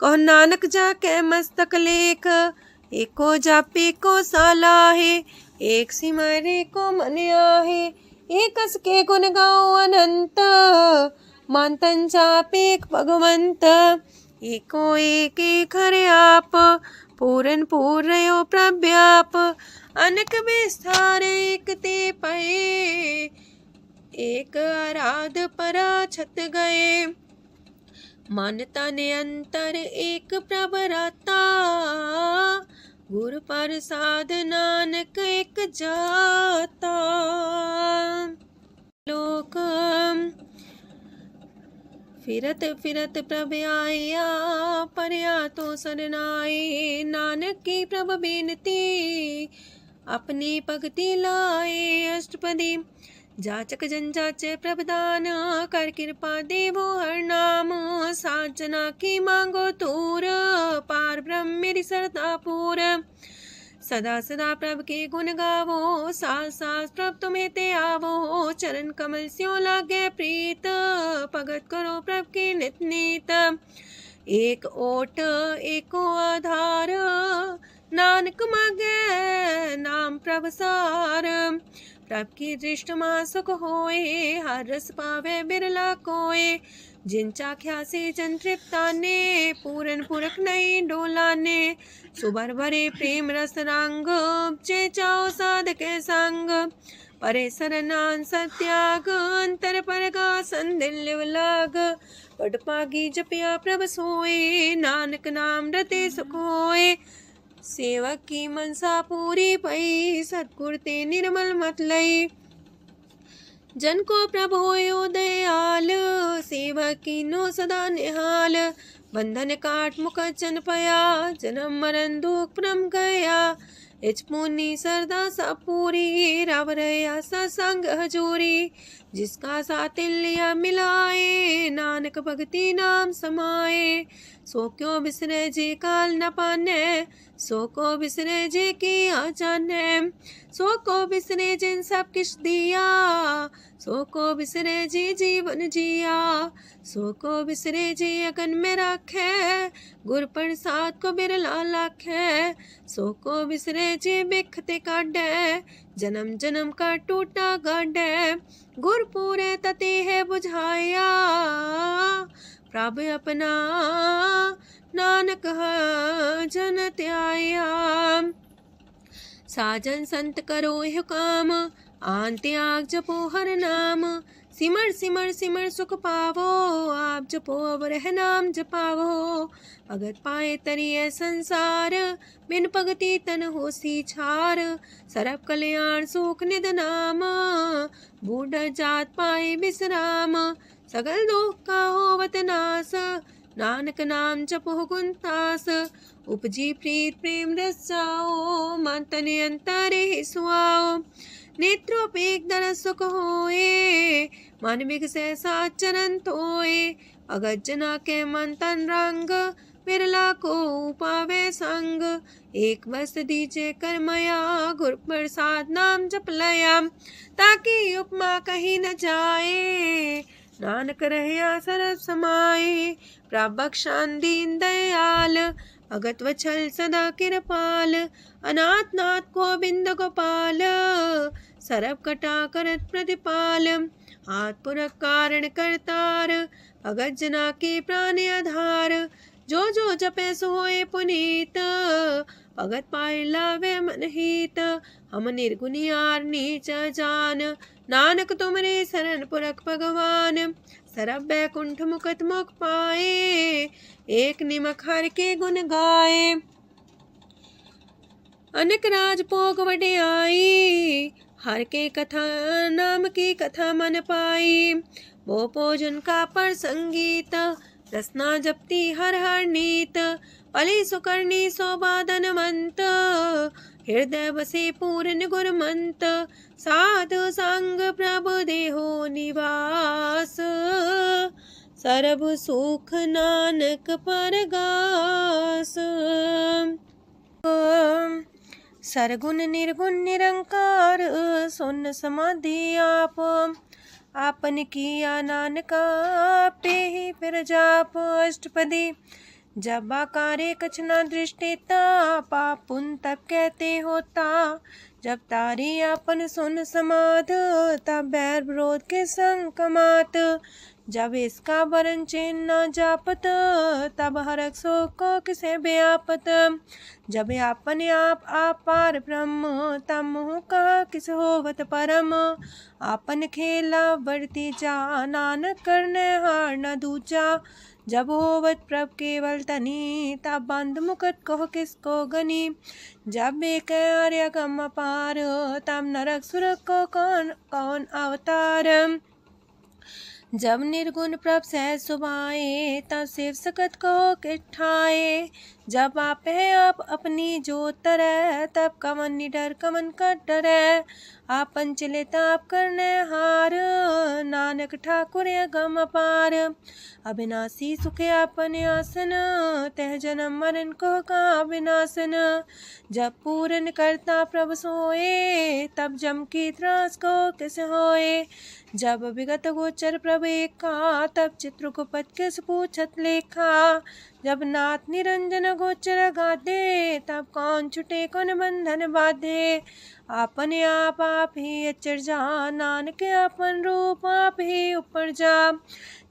A: कहो नानक जाके मस्तक लेख। एको जापे को साला है, एक सिमरे को मन आहे। एक कस के गुण गाओ अनंत, मानतन जापे भगवंत। एको एक एक हरे आप, पूरन पूर्णयो प्रव्याप। अनक विस्तार एक ते पए, एक आराध परा छत गए। मन तन अंतर एक प्रभ राता, गुर प्रसाद नानक एक जाता। लोक फिरत फिरत प्रभ आया, परया तो सरनाए। नानक की प्रभ बेनती, अपनी भगति लाए। अष्टपदी जाचक जन जाचे प्रभदान, कर कृपा देवो हर नाम। सात जना की मांगो तूर, पार ब्रह्म मेरी सरदा पूर। सदा सदा प्रभ के गुण गावो, सास सास प्रभ तुम्हें ते आवो। चरण कमल स्यो लागे प्रीत, भगत करो प्रभ के नित नीत। एक ओट एको आधार, नानक मागे नाम प्रभ सार। प्रभ की दृष्टि मां सुख होए, हर रस पावे बिरला कोय। जिन चाख्या से जन तृप्ताने, पूरन पुरख नहीं डोलाने। सुबर भरे प्रेम रस रंग, जे चाओ साधके संग। परे सरनान सत्याग, अंतर परगा संदिल लाग। पट पागी जपिया प्रभ सोए, नानक नाम रते सुख होए। सेवक की मनसा पूरी पई, सतगुर ते निर्मल मत लई। जन को प्रभु होयो दयाल, सेवक की नो सदा निहाल। बंधन काट मुख चन पया, जन्म मरण दुख परम गया। इच पुनी सरदा सा पूरी राव रया सत्संग हजूरी जिसका सातिल्या मिलाए नानक भगति नाम समाए सो क्यों बिसरे जी काल न पाने सो को बिसरे जी की आ जाने सो को बिसरे जिन सब किश दिया सो को बिसरे जी जीवन जिया सो को बिसरे जी अगन में रखे गुर प्रसाद को बिरला लाखे सो को बिसरे जी बिखते काटे जन्म जन्म का टूटा गाडे गुर पूरे तति है बुझाया प्रभ अपना नानक जन त्याया साजन संत करो यह काम आन त्याग जपो हर नाम सिमर सिमर सिमर सुख पावो आप जपो अवर है नाम जपावो भगत पाए तरिए संसार बिन भगति तन होसी छार सरब कल्याण सुख निध नाम बूढ़ जात पाए विश्राम सगल दुख का होवत नाश नानक नाम जपो गुणतास उपजी प्रीत प्रेम रस जाओ मन तन अंतर ही सुआओ नेत्रोपेक दर सुख होए मन विगसे सात चरण तोए अगत जना के मन तन रंग बिरला को पावे संग एक बस दीजे कर मया गुर प्रसाद नाम जप लया ताकि उपमा कहीं न जाए नानक रहया सरस समाए प्रभक्षान दीन दयाल अगत वछल सदा कृपाल अनाथ नाथ गोविंद गोपाल सरब कटा करत प्रतिपाल हाथ पुरख कारण करतार भगत जना के प्राण आधार जो जो जपे सो होए पुनीत भगत पाए लावे मन हित हम निर्गुनियार नीच जान नानक तुमरे शरण पुरख भगवान सरब बैकुंठ मुकत मुख पाए एक निमक हर के गुण गाए अनेक राज भोग वड्याई हर के कथा नाम की कथा मन पाई वो भोजन का पर संगीत रसना जपती हर हर नीत पली सुकर्णी शोभा धनवंत हृदय बसे पूर्ण गुरमंत साधु संग प्रभु देहो निवास सर्व सुख नानक परगास सरगुण निर्गुण निरंकार सुन समाधि आप आपन किया नानका पे ही फिर जाप अष्टपदी जब आकारे कछ न दृष्टिता पाप पुन तब कहते होता जब तारी आपन सुन समाध तब बैर विरोध के संग कमात जब इसका वरण चिन्ह न जापत तब हरक सो को किसे व्यापत जब आपने आप पार ब्रह्म तब मुँह का किस होवत परम आपन खेला बढ़ती जा नानक करने हार न दूजा जब होवत प्रभ केवल तनी तब बंद मुकट कहो किसको गनी जब एक आर्य गम पार तब नरक सुरक को कौन कौन अवतार जब निर्गुण प्रभ सहज सुभाए तब शिव सकत को किठाए जब आप है आप अपनी जो तरह तब कमन निडर कमन का डरे आपन चले ताप करने हार नानक ठाकुर गम अपार अविनाशी सुखे आपन आसन तह जन्म मरण को का विनाशन जब पूर्ण करता प्रभु सोए तब जम की त्रास को किस होए जब विगत गोचर प्रभु एका तब चित्रगुप्त किस पूछत लेखा जब नाथ निरंजन गोचर गादे तब कौन छुटे कौन बंधन बाधे आपने आप ही अचर जा नानक अपन रूप आप ही ऊपर जा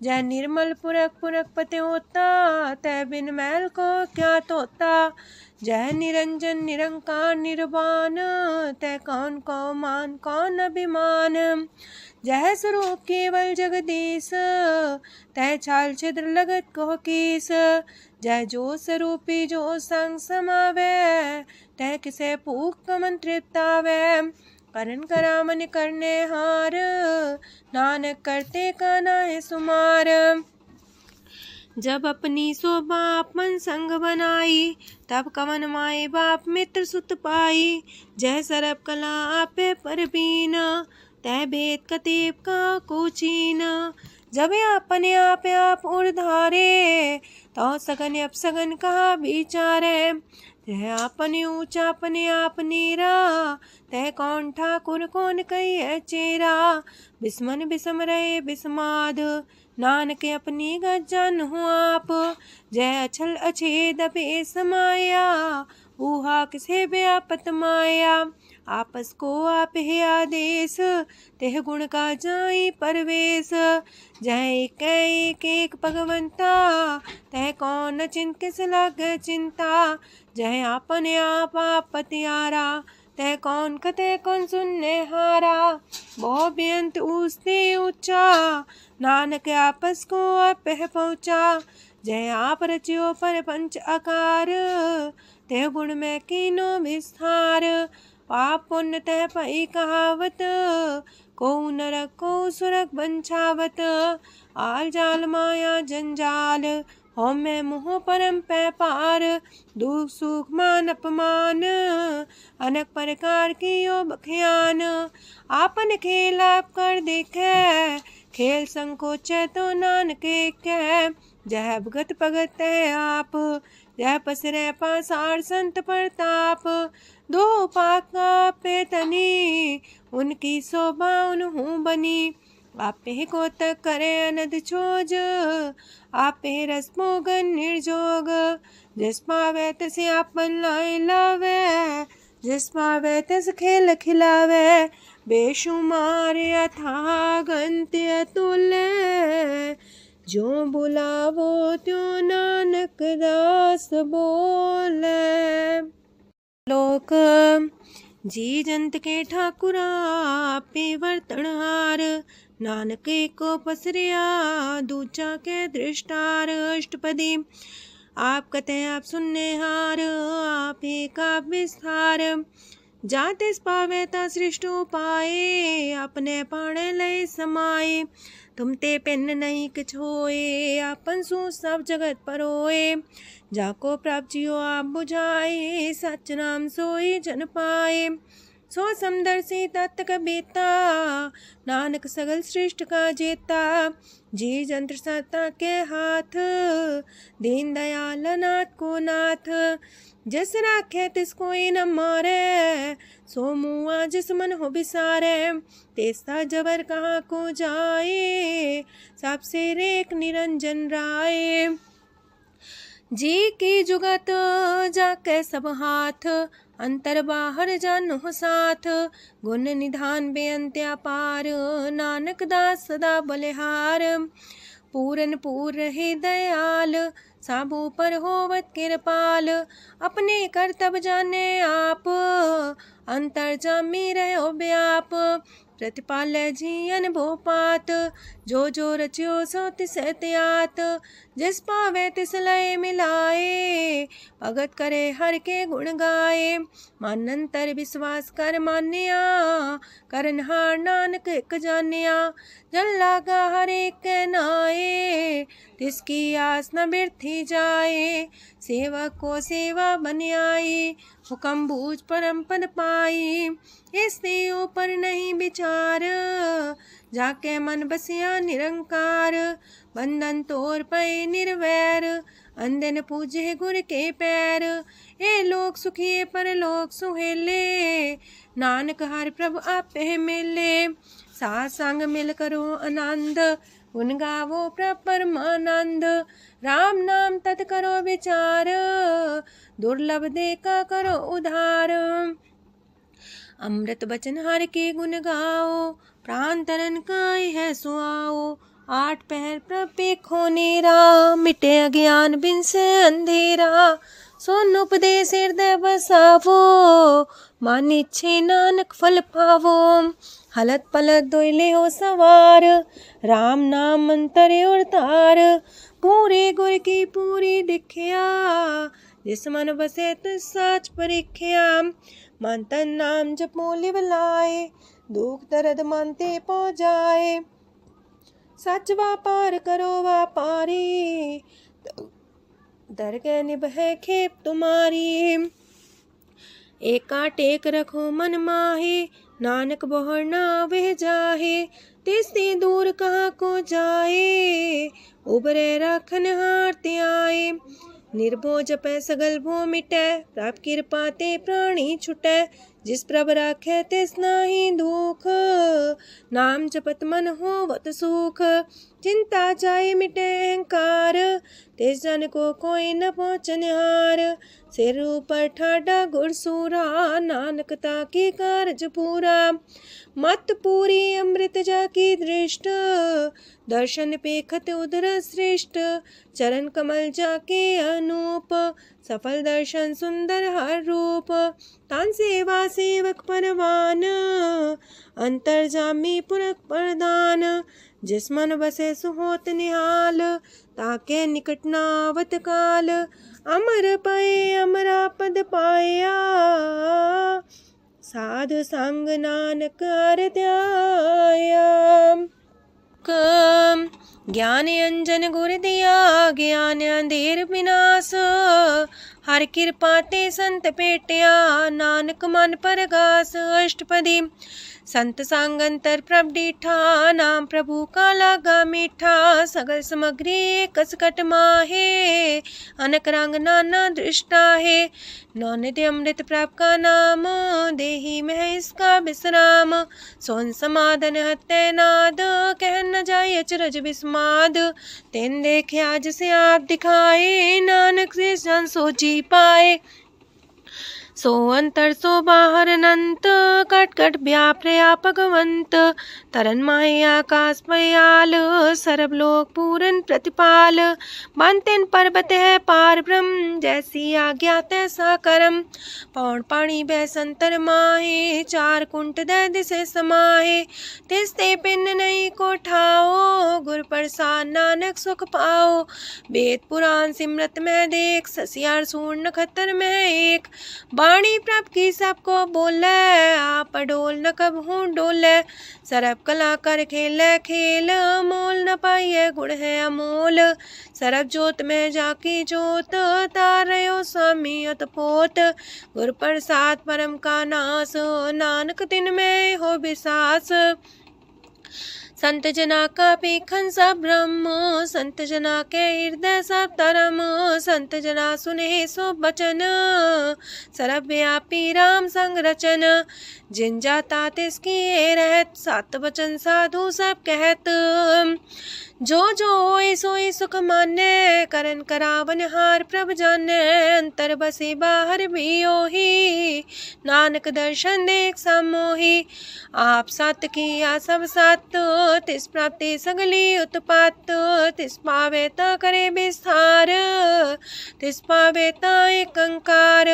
A: जय निर्मल पुरख पुरख पते होता तय बिन मैल को क्या तोता जय निरंजन निरंकार निर्वाण तय कौन को मान कौन अभिमान जय स्वरूप केवल जगदीश तय छाल छिद्र लगत को कीस जय जो स्वरूपी जो संग समावे तय किसे पूक कमन तृप्तावे करण करा मन करने हार नानक करते का नाहि सुमार जब अपनी शोभा अपन संग बनाई, तब कवन माए बाप मित्र सुत पाई। जय सरब कला आपे परबीन, तय भेद कतीब का को चीन। जब अपने आप उर्धारे, तो सगन अपसगन कहा विचारे। तह अपने ऊंचा अपने आप नीरा, तह कौन ठाकुर कौन कही चेरा। बिस्मन बिसम रहे बिस्माद, नानक अपनी गजन हो आप। जय अछल अछेद पे समाया, ऊहा किसे व्यापत माया। आपस को आप है आदेश, तेह गुण का जाई परवेश। जय एक एक भगवंता, तह कौन चिंत किस लग चिंता। जय आपने आप पतियारा, तय कौन कते कौन सुनने हारा। बहु बेअंत ऊसते ऊंचा, नानक आपस को आप पहुँचा। जय आप रचियो पर पंच आकार, तय गुण में कीनो विस्तार। पाप पुण्य तय पई कहावत, को नरक को सुरग बंछावत। आल जाल माया जंजाल, हो मैं मुँह परम पै पार। दुख सुख मान अपमान, अनेक प्रकार की यो बख्यान। आपन खेल आप कर देखे, खेल संकोच तो नानक कह। जय भगत भगत है आप, जय पसरे पासार संत प्रताप। दो पाका पे तनी, उनकी शोभा उन्हू बनी। आपे को तक करे अनद छोज, आपे रस मोगन निर्जोग। जिस पावे तिस आपन लाई लावे, जिस पावे तिस खेल खिलावे। बेशुमार अथाह गंत अतुल्य, जो बुलावो त्यों नानक दास बोले। लोक जी जंत के ठाकुरा आपे वर्तनहार। नानक को पसरिया दूचा के दृष्टार। अष्टपदी आप कते आप सुनने हार, आप का विस्तार। जातिस पावे ता सृष्ट पाए, अपने पाणे लय समाये। तुम ते पिन नहीं किछ होए, आपन सु सब जगत परोए। जाको प्राप्त जियो आप बुझाए, सच नाम सोई जन पाए। सो समदर्शी तत्त कबीता, नानक सगल सृष्ट का जेता। जी जंत्र सत्ता के हाथ, दीन दयाल नाथ को नाथ। जिस राखे तिस कोई न मारे, सो मुआ जिस मन हो बिसारे। तेस्ता जबर कहाँ को जाए, सबसे रेख निरंजन राय। जी की जुगत जाके सब हाथ, अंतर बाहर जानो साथ। गुण निधान बेअंत अपार, नानक दास सदा बलिहार। पूरन पूर रहे दयाल, साबू पर होवत कृपाल। अपने कर्तव्य जाने आप, अंतर जामी रहो व्याप। प्रतिपाल जियन भोपात, जो रचियो सो तिस त्यात। जिस पावे तिस लय मिलाए, भगत करे हर के गुण गाए। मानंतर विश्वास कर मान्या, करनहार नानक एक जान्या। जल लागा हर एक नाए, तिसकी आस न बिरथी जाए। सेवक को सेवा बन आई, हुक्म बूझ परम पद पाई। इससे ऊपर नहीं विचार, जाके मन बसिया निरंकार। बंधन तोड़ पे निर्वैर, अंधन पूजे गुर के पैर। ए लोक सुखिए पर लोक सुहेले, नानक हर प्रभु आपे मिले। साथ संग मिल करो आनंद, गुण गावो प्रभु परमानंद। राम नाम तत् करो विचार, दुर्लभ देखा करो उधार। अमृत बचन हर के गुण गाओ, प्राण तरन काय है सुआओ। आठ पहर प्रभु खोनेरा, मिटे अज्ञान बिन से अंधेरा। सोन उपदेश हृदय बसावो, मानिछे नानक फल पावो। हलत पलत दोइले हो सवार, राम नाम मंत्र और तार। पूरे गुर की पूरी दिखिया, जिस मन बसे तिस साच परिख्या। मन तन नाम जपो लिव लाए, दुख दर्द मानते पौ जाए। सच व्यापार करो व्यापारी, दरगह निभै खेप तुम्हारी। एका टेक रखो मन माहे, नानक बहुर ना वह जाहे। तिसते दूर कहाँ को जाए, उबरे राखन हार ते आए। निर्भो जपै सगल भो मिटै, प्रभ कृपा ते प्राणी छुटै। जिस प्रभ राखै तिस नाहि दुख, नाम जपत मन होवत सुख। चिंता जाए मिटे अहंकार, तिस जन को कोई न पहुँचनिहार। सिर ऊपर ठाडा गुरसूरा, नानक ताके कारज पूरा। मत पूरी अमृत जाकी दृष्ट, दर्शन पेखत उदर श्रेष्ठ। चरण कमल जाके अनूप, सफल दर्शन सुंदर हर रूप। तान सेवा सेवक परवान, अंतर जामी पुरख प्रदान। जिस मन बसे सुहोत निहाल, ताके निकट नावत काल। अमर पाए अमरा पद पाया, साधु संग नानक हर ध्याया। ज्ञान अंजन गुर दिया, ज्ञान अंधेर विनाश। हर कृपा ते संत पेटिया, नानक मन परगास। अष्टपदी संत संग अंतर प्रभ डीठा, नाम प्रभु का लागा मीठा। सगल सामग्री कसकट माहे, अनक रंग नाना दृष्टा है। नौनिधि अमृत प्रभ का नाम, देही में इसका विश्राम। सोन समाधन हत्ते नाद, कह न जाय अचरज विस्माद। तेन देखे आज से आप दिखाए, नानक से जन सो जी पाए। सो अंतर सो बाहर अनंत, कट कट व्याप रया भगवंत। तरन माहे आकाश पयाल, सरब लोक पूरन प्रतिपाल। बनतेन पर्वत है पार ब्रह्म, जैसी आज्ञा तैसा करम। पौन पाणी बह संतर माहे, चार कुंट दह दिसे समाहे। तिसते पिन नहीं को ठाओ, गुर प्रसाद नानक सुख पाओ। वेद पुराण सिमरत में देख, ससियार सूर नखत्तर में एक। वाणी प्रभ की सबको बोले, आप डोल न कबहू डोले। सरब कला कर खेले खेल, मोल न पाइये गुण है अमोल। सरब जोत में जाकी जोत, तारयो स्वामी अतपोत। गुर प्रसाद परम का नास, नानक तिन में हो विसास। संत जना का पेखन सब ब्रह्म, संत जना के हृदय सब धर्म। संत जना सुने सो बचन, सरब व्यापी राम संग रचन। जिन जाता तिसकी रहत, सात वचन साधु सब कहत। जो जो होए सोए सुख माने, करन करावन हार प्रभ जाने। अंतर बसे बाहर भी ओही, नानक दर्शन देख समोही। आप सत किया सब सत, तिस प्राप्ति सगली उत्पात। तिस पावे ता करे विस्तार, तिस पावे ता एक अंकार।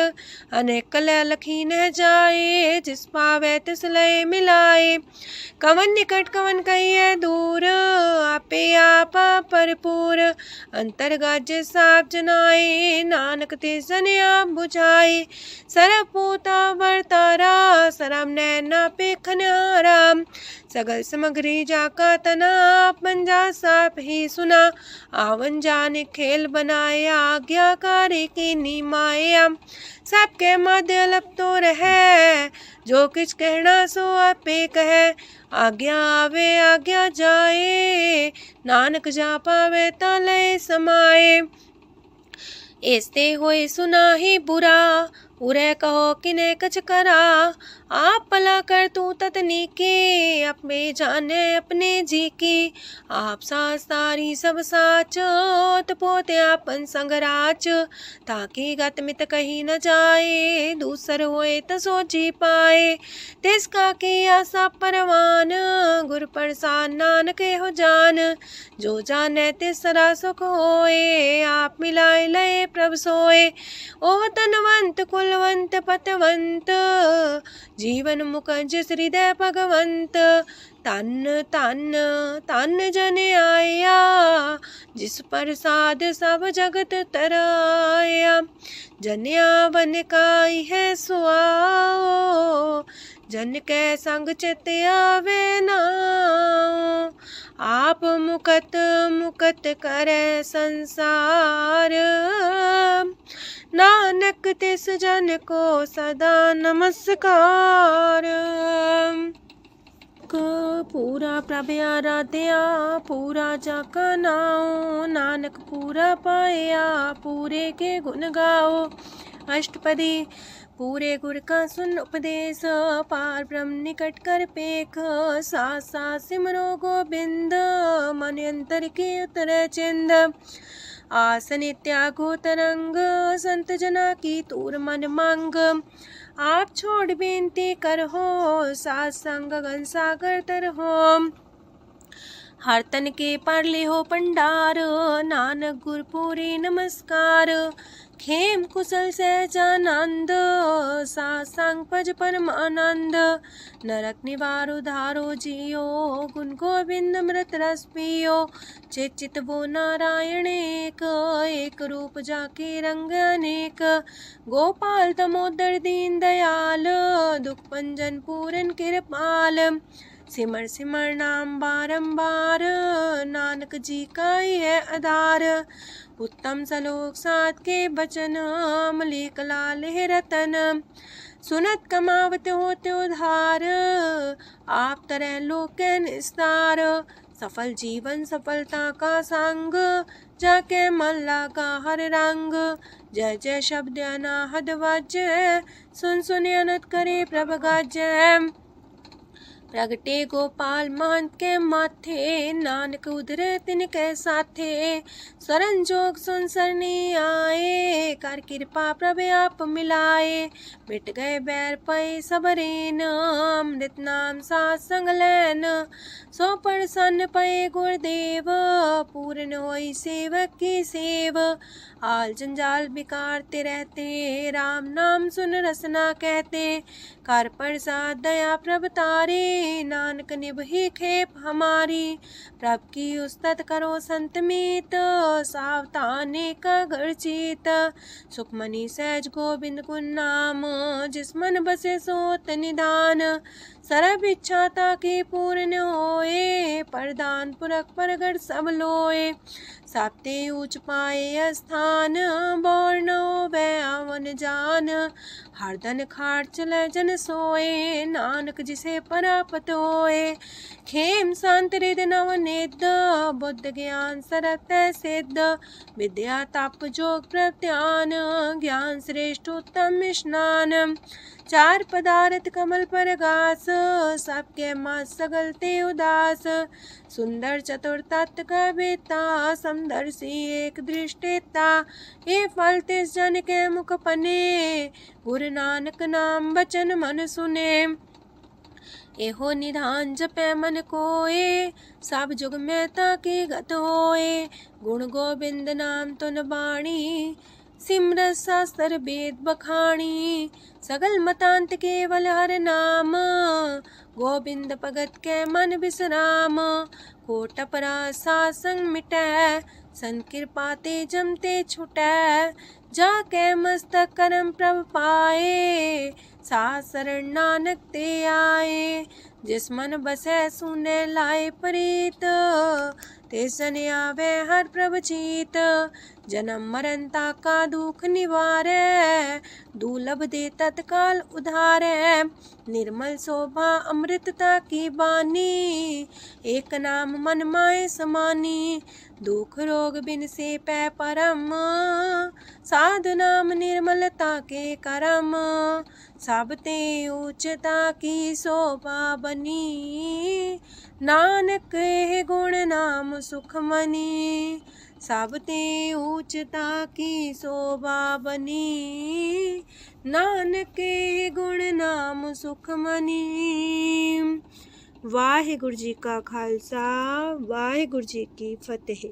A: अनेक कलय लखी न जाए, जिस पावे तिस लय मिलाए। कवन निकट कवन कहिए दूर, आपे आपा परपूर। अंतर्गत साप जनाए, नानक तिस जन आप बुझाए। सरब पूता वर्तारा, सरम नैना पेखन आराम। सगल सामग्री जाका तना, आपन जा साप ही सुना। आवन जाने खेल बनाया, आज्ञाकारी की निमाया। सबके मध्य लपतो रहे, जो किछ कहना सो आपे कहे। आज्ञा आवे आज्ञा जाए, नानक जा पावे ता लय समाए। ऐसते होए सुना ही बुरा, उरे कहो किने कछ करा। आप भला कर तू ततनी के, अपने जाने अपने जी की। आप सास तारी सब साच, पोते आपन संग राच। ताकि गत मित कही न जाए, दूसर होए त सोची पाए। तिसका किया सब परवान, गुर प्रसाद नानक हो जान। जो जाने तिसरा सुख होए, आप मिलाए लय प्रभ सोए। ओह तनवंत कुलवंत पतवंत, जीवन मुकज हृदय भगवंत। तन तन तन जन आया, जिस प्रसाद सब जगत तराया। जन्या बन काई है सुआओ, जन कै संग चित आवे नाओ। आप मुकत मुकत करे संसार, नानक तिस जन को सदा नमस्कार। पूरा प्रभ आराध्या पूरा जाका नाओ, नानक पूरा पाया पूरे के गुण गाओ। अष्टपदी पूरे गुर का सुन उपदेश, पार ब्रह्म निकट कर पेख। साथ साथ सिमरो गोबिंद, मन अंतर के उतरे चिंद। आसन त्यागो तरंग, संत जना की तूर मन मांग। आप छोड़ बेनती कर हो, सात संग गगन सागर तर हो। हर तन के पर ले हो पंडार, नानक गुर पूरे नमस्कार। खेम कुशल सहजानंद, सात संग पज परमानंद। नरक निवार उधारो जियो, गुण गोविंद मृत रस पियो। चित चित वो नारायण एक, एक रूप जाके रंग अनेक। गोपाल तमोदर दीन दयाल, दुख पंजन पूरन कृपाल। सिमर सिमर नाम बारंबार, नानक जी का ही है आधार। उत्तम सलोक साध के बचन, मलिक लाल है रतन। सुनत कमावत होते उधार, आप तरह लोक निस्तार। सफल जीवन सफलता का संग, जाके मन लागा हर रंग। जय जय शब्द अनाहद वाजय, सुन सुन अनत करे प्रभ गाजय। प्रगटे गोपाल महंत के माथे, नानक उधरे तिनके साथे। स्वरन जोग सुन सरनी आए, कर कृपा प्रभ आप मिलाए। मिट गए बैर पै सबरेन, अमृत नाम साथ संग लैन। सो प्रसन्न पै गुरुदेव, पूर्ण होई सेवक की सेव। आल जंजाल बिकारते रहते, राम नाम सुन रसना कहते। कर प्रसाद दया प्रभ तारे, नानक निभहि खेप हमारी। प्रभ की उस्तत करो संत मीत, सावधाने का घर चीत। सुखमनी सहज गोविंद गुण नाम, जिस मन बसे सोत निधान। सर्व इच्छा ताकि पूर्ण होए, प्रदान पुरख परगट सब लोए। साप्ते ऊंच पाए स्थान, बोर न होवे आवन जान। हरदन खाट चले जन सोए, नानक जिसे परापत होए। खेम शांत हृदय नव निध, बुद्ध ज्ञान सरत सिद्ध। विद्या तप जोग प्रत्यान, ज्ञान श्रेष्ठ उत्तम स्नान। चार पदार्थ कमल पर घास, सबके मास सगलते उदास। सुंदर चतुर तत्व का बेता, समदर्शी एक दृष्टिता। ये फल तिस जन के मुख पने, गुरु नानक नाम बचन मन सुने। एहो निधान जपै मन कोए, सब जुग में ताकि गत होए। गुण गोविंद नाम तुन बाणी, सिमरत शास्त्र वेद बखाणी। सगल मतांत केवल हर नाम, गोविंद भगत के मन विश्राम। कोट अपराध सात संग मिटै, संत कृपा ते जमते छुटै। जाके मस्तक करम प्रभ पाए, साथ शरण नानक ते आए। जिस मन बसै सुने लाए प्रीत, तिस जन आवे हर प्रभ चीत। जन्म मरनता का दुख निवारै, दुर्लभ दे तत्काल उधारै। निर्मल शोभा अमृतता की बानी, एक नाम मन माए समानी। दुख रोग बिन से पै परम, साधु नाम निर्मलता के करम। सब ते उच्चता की शोभा बनी, नानक है गुण नाम सुखमनी। सब ते उच्चता की शोभा बनी, नानक है गुण नाम सुखमनी। वाहिगुरु जी का खालसा, वाहिगुरु जी की फतेह।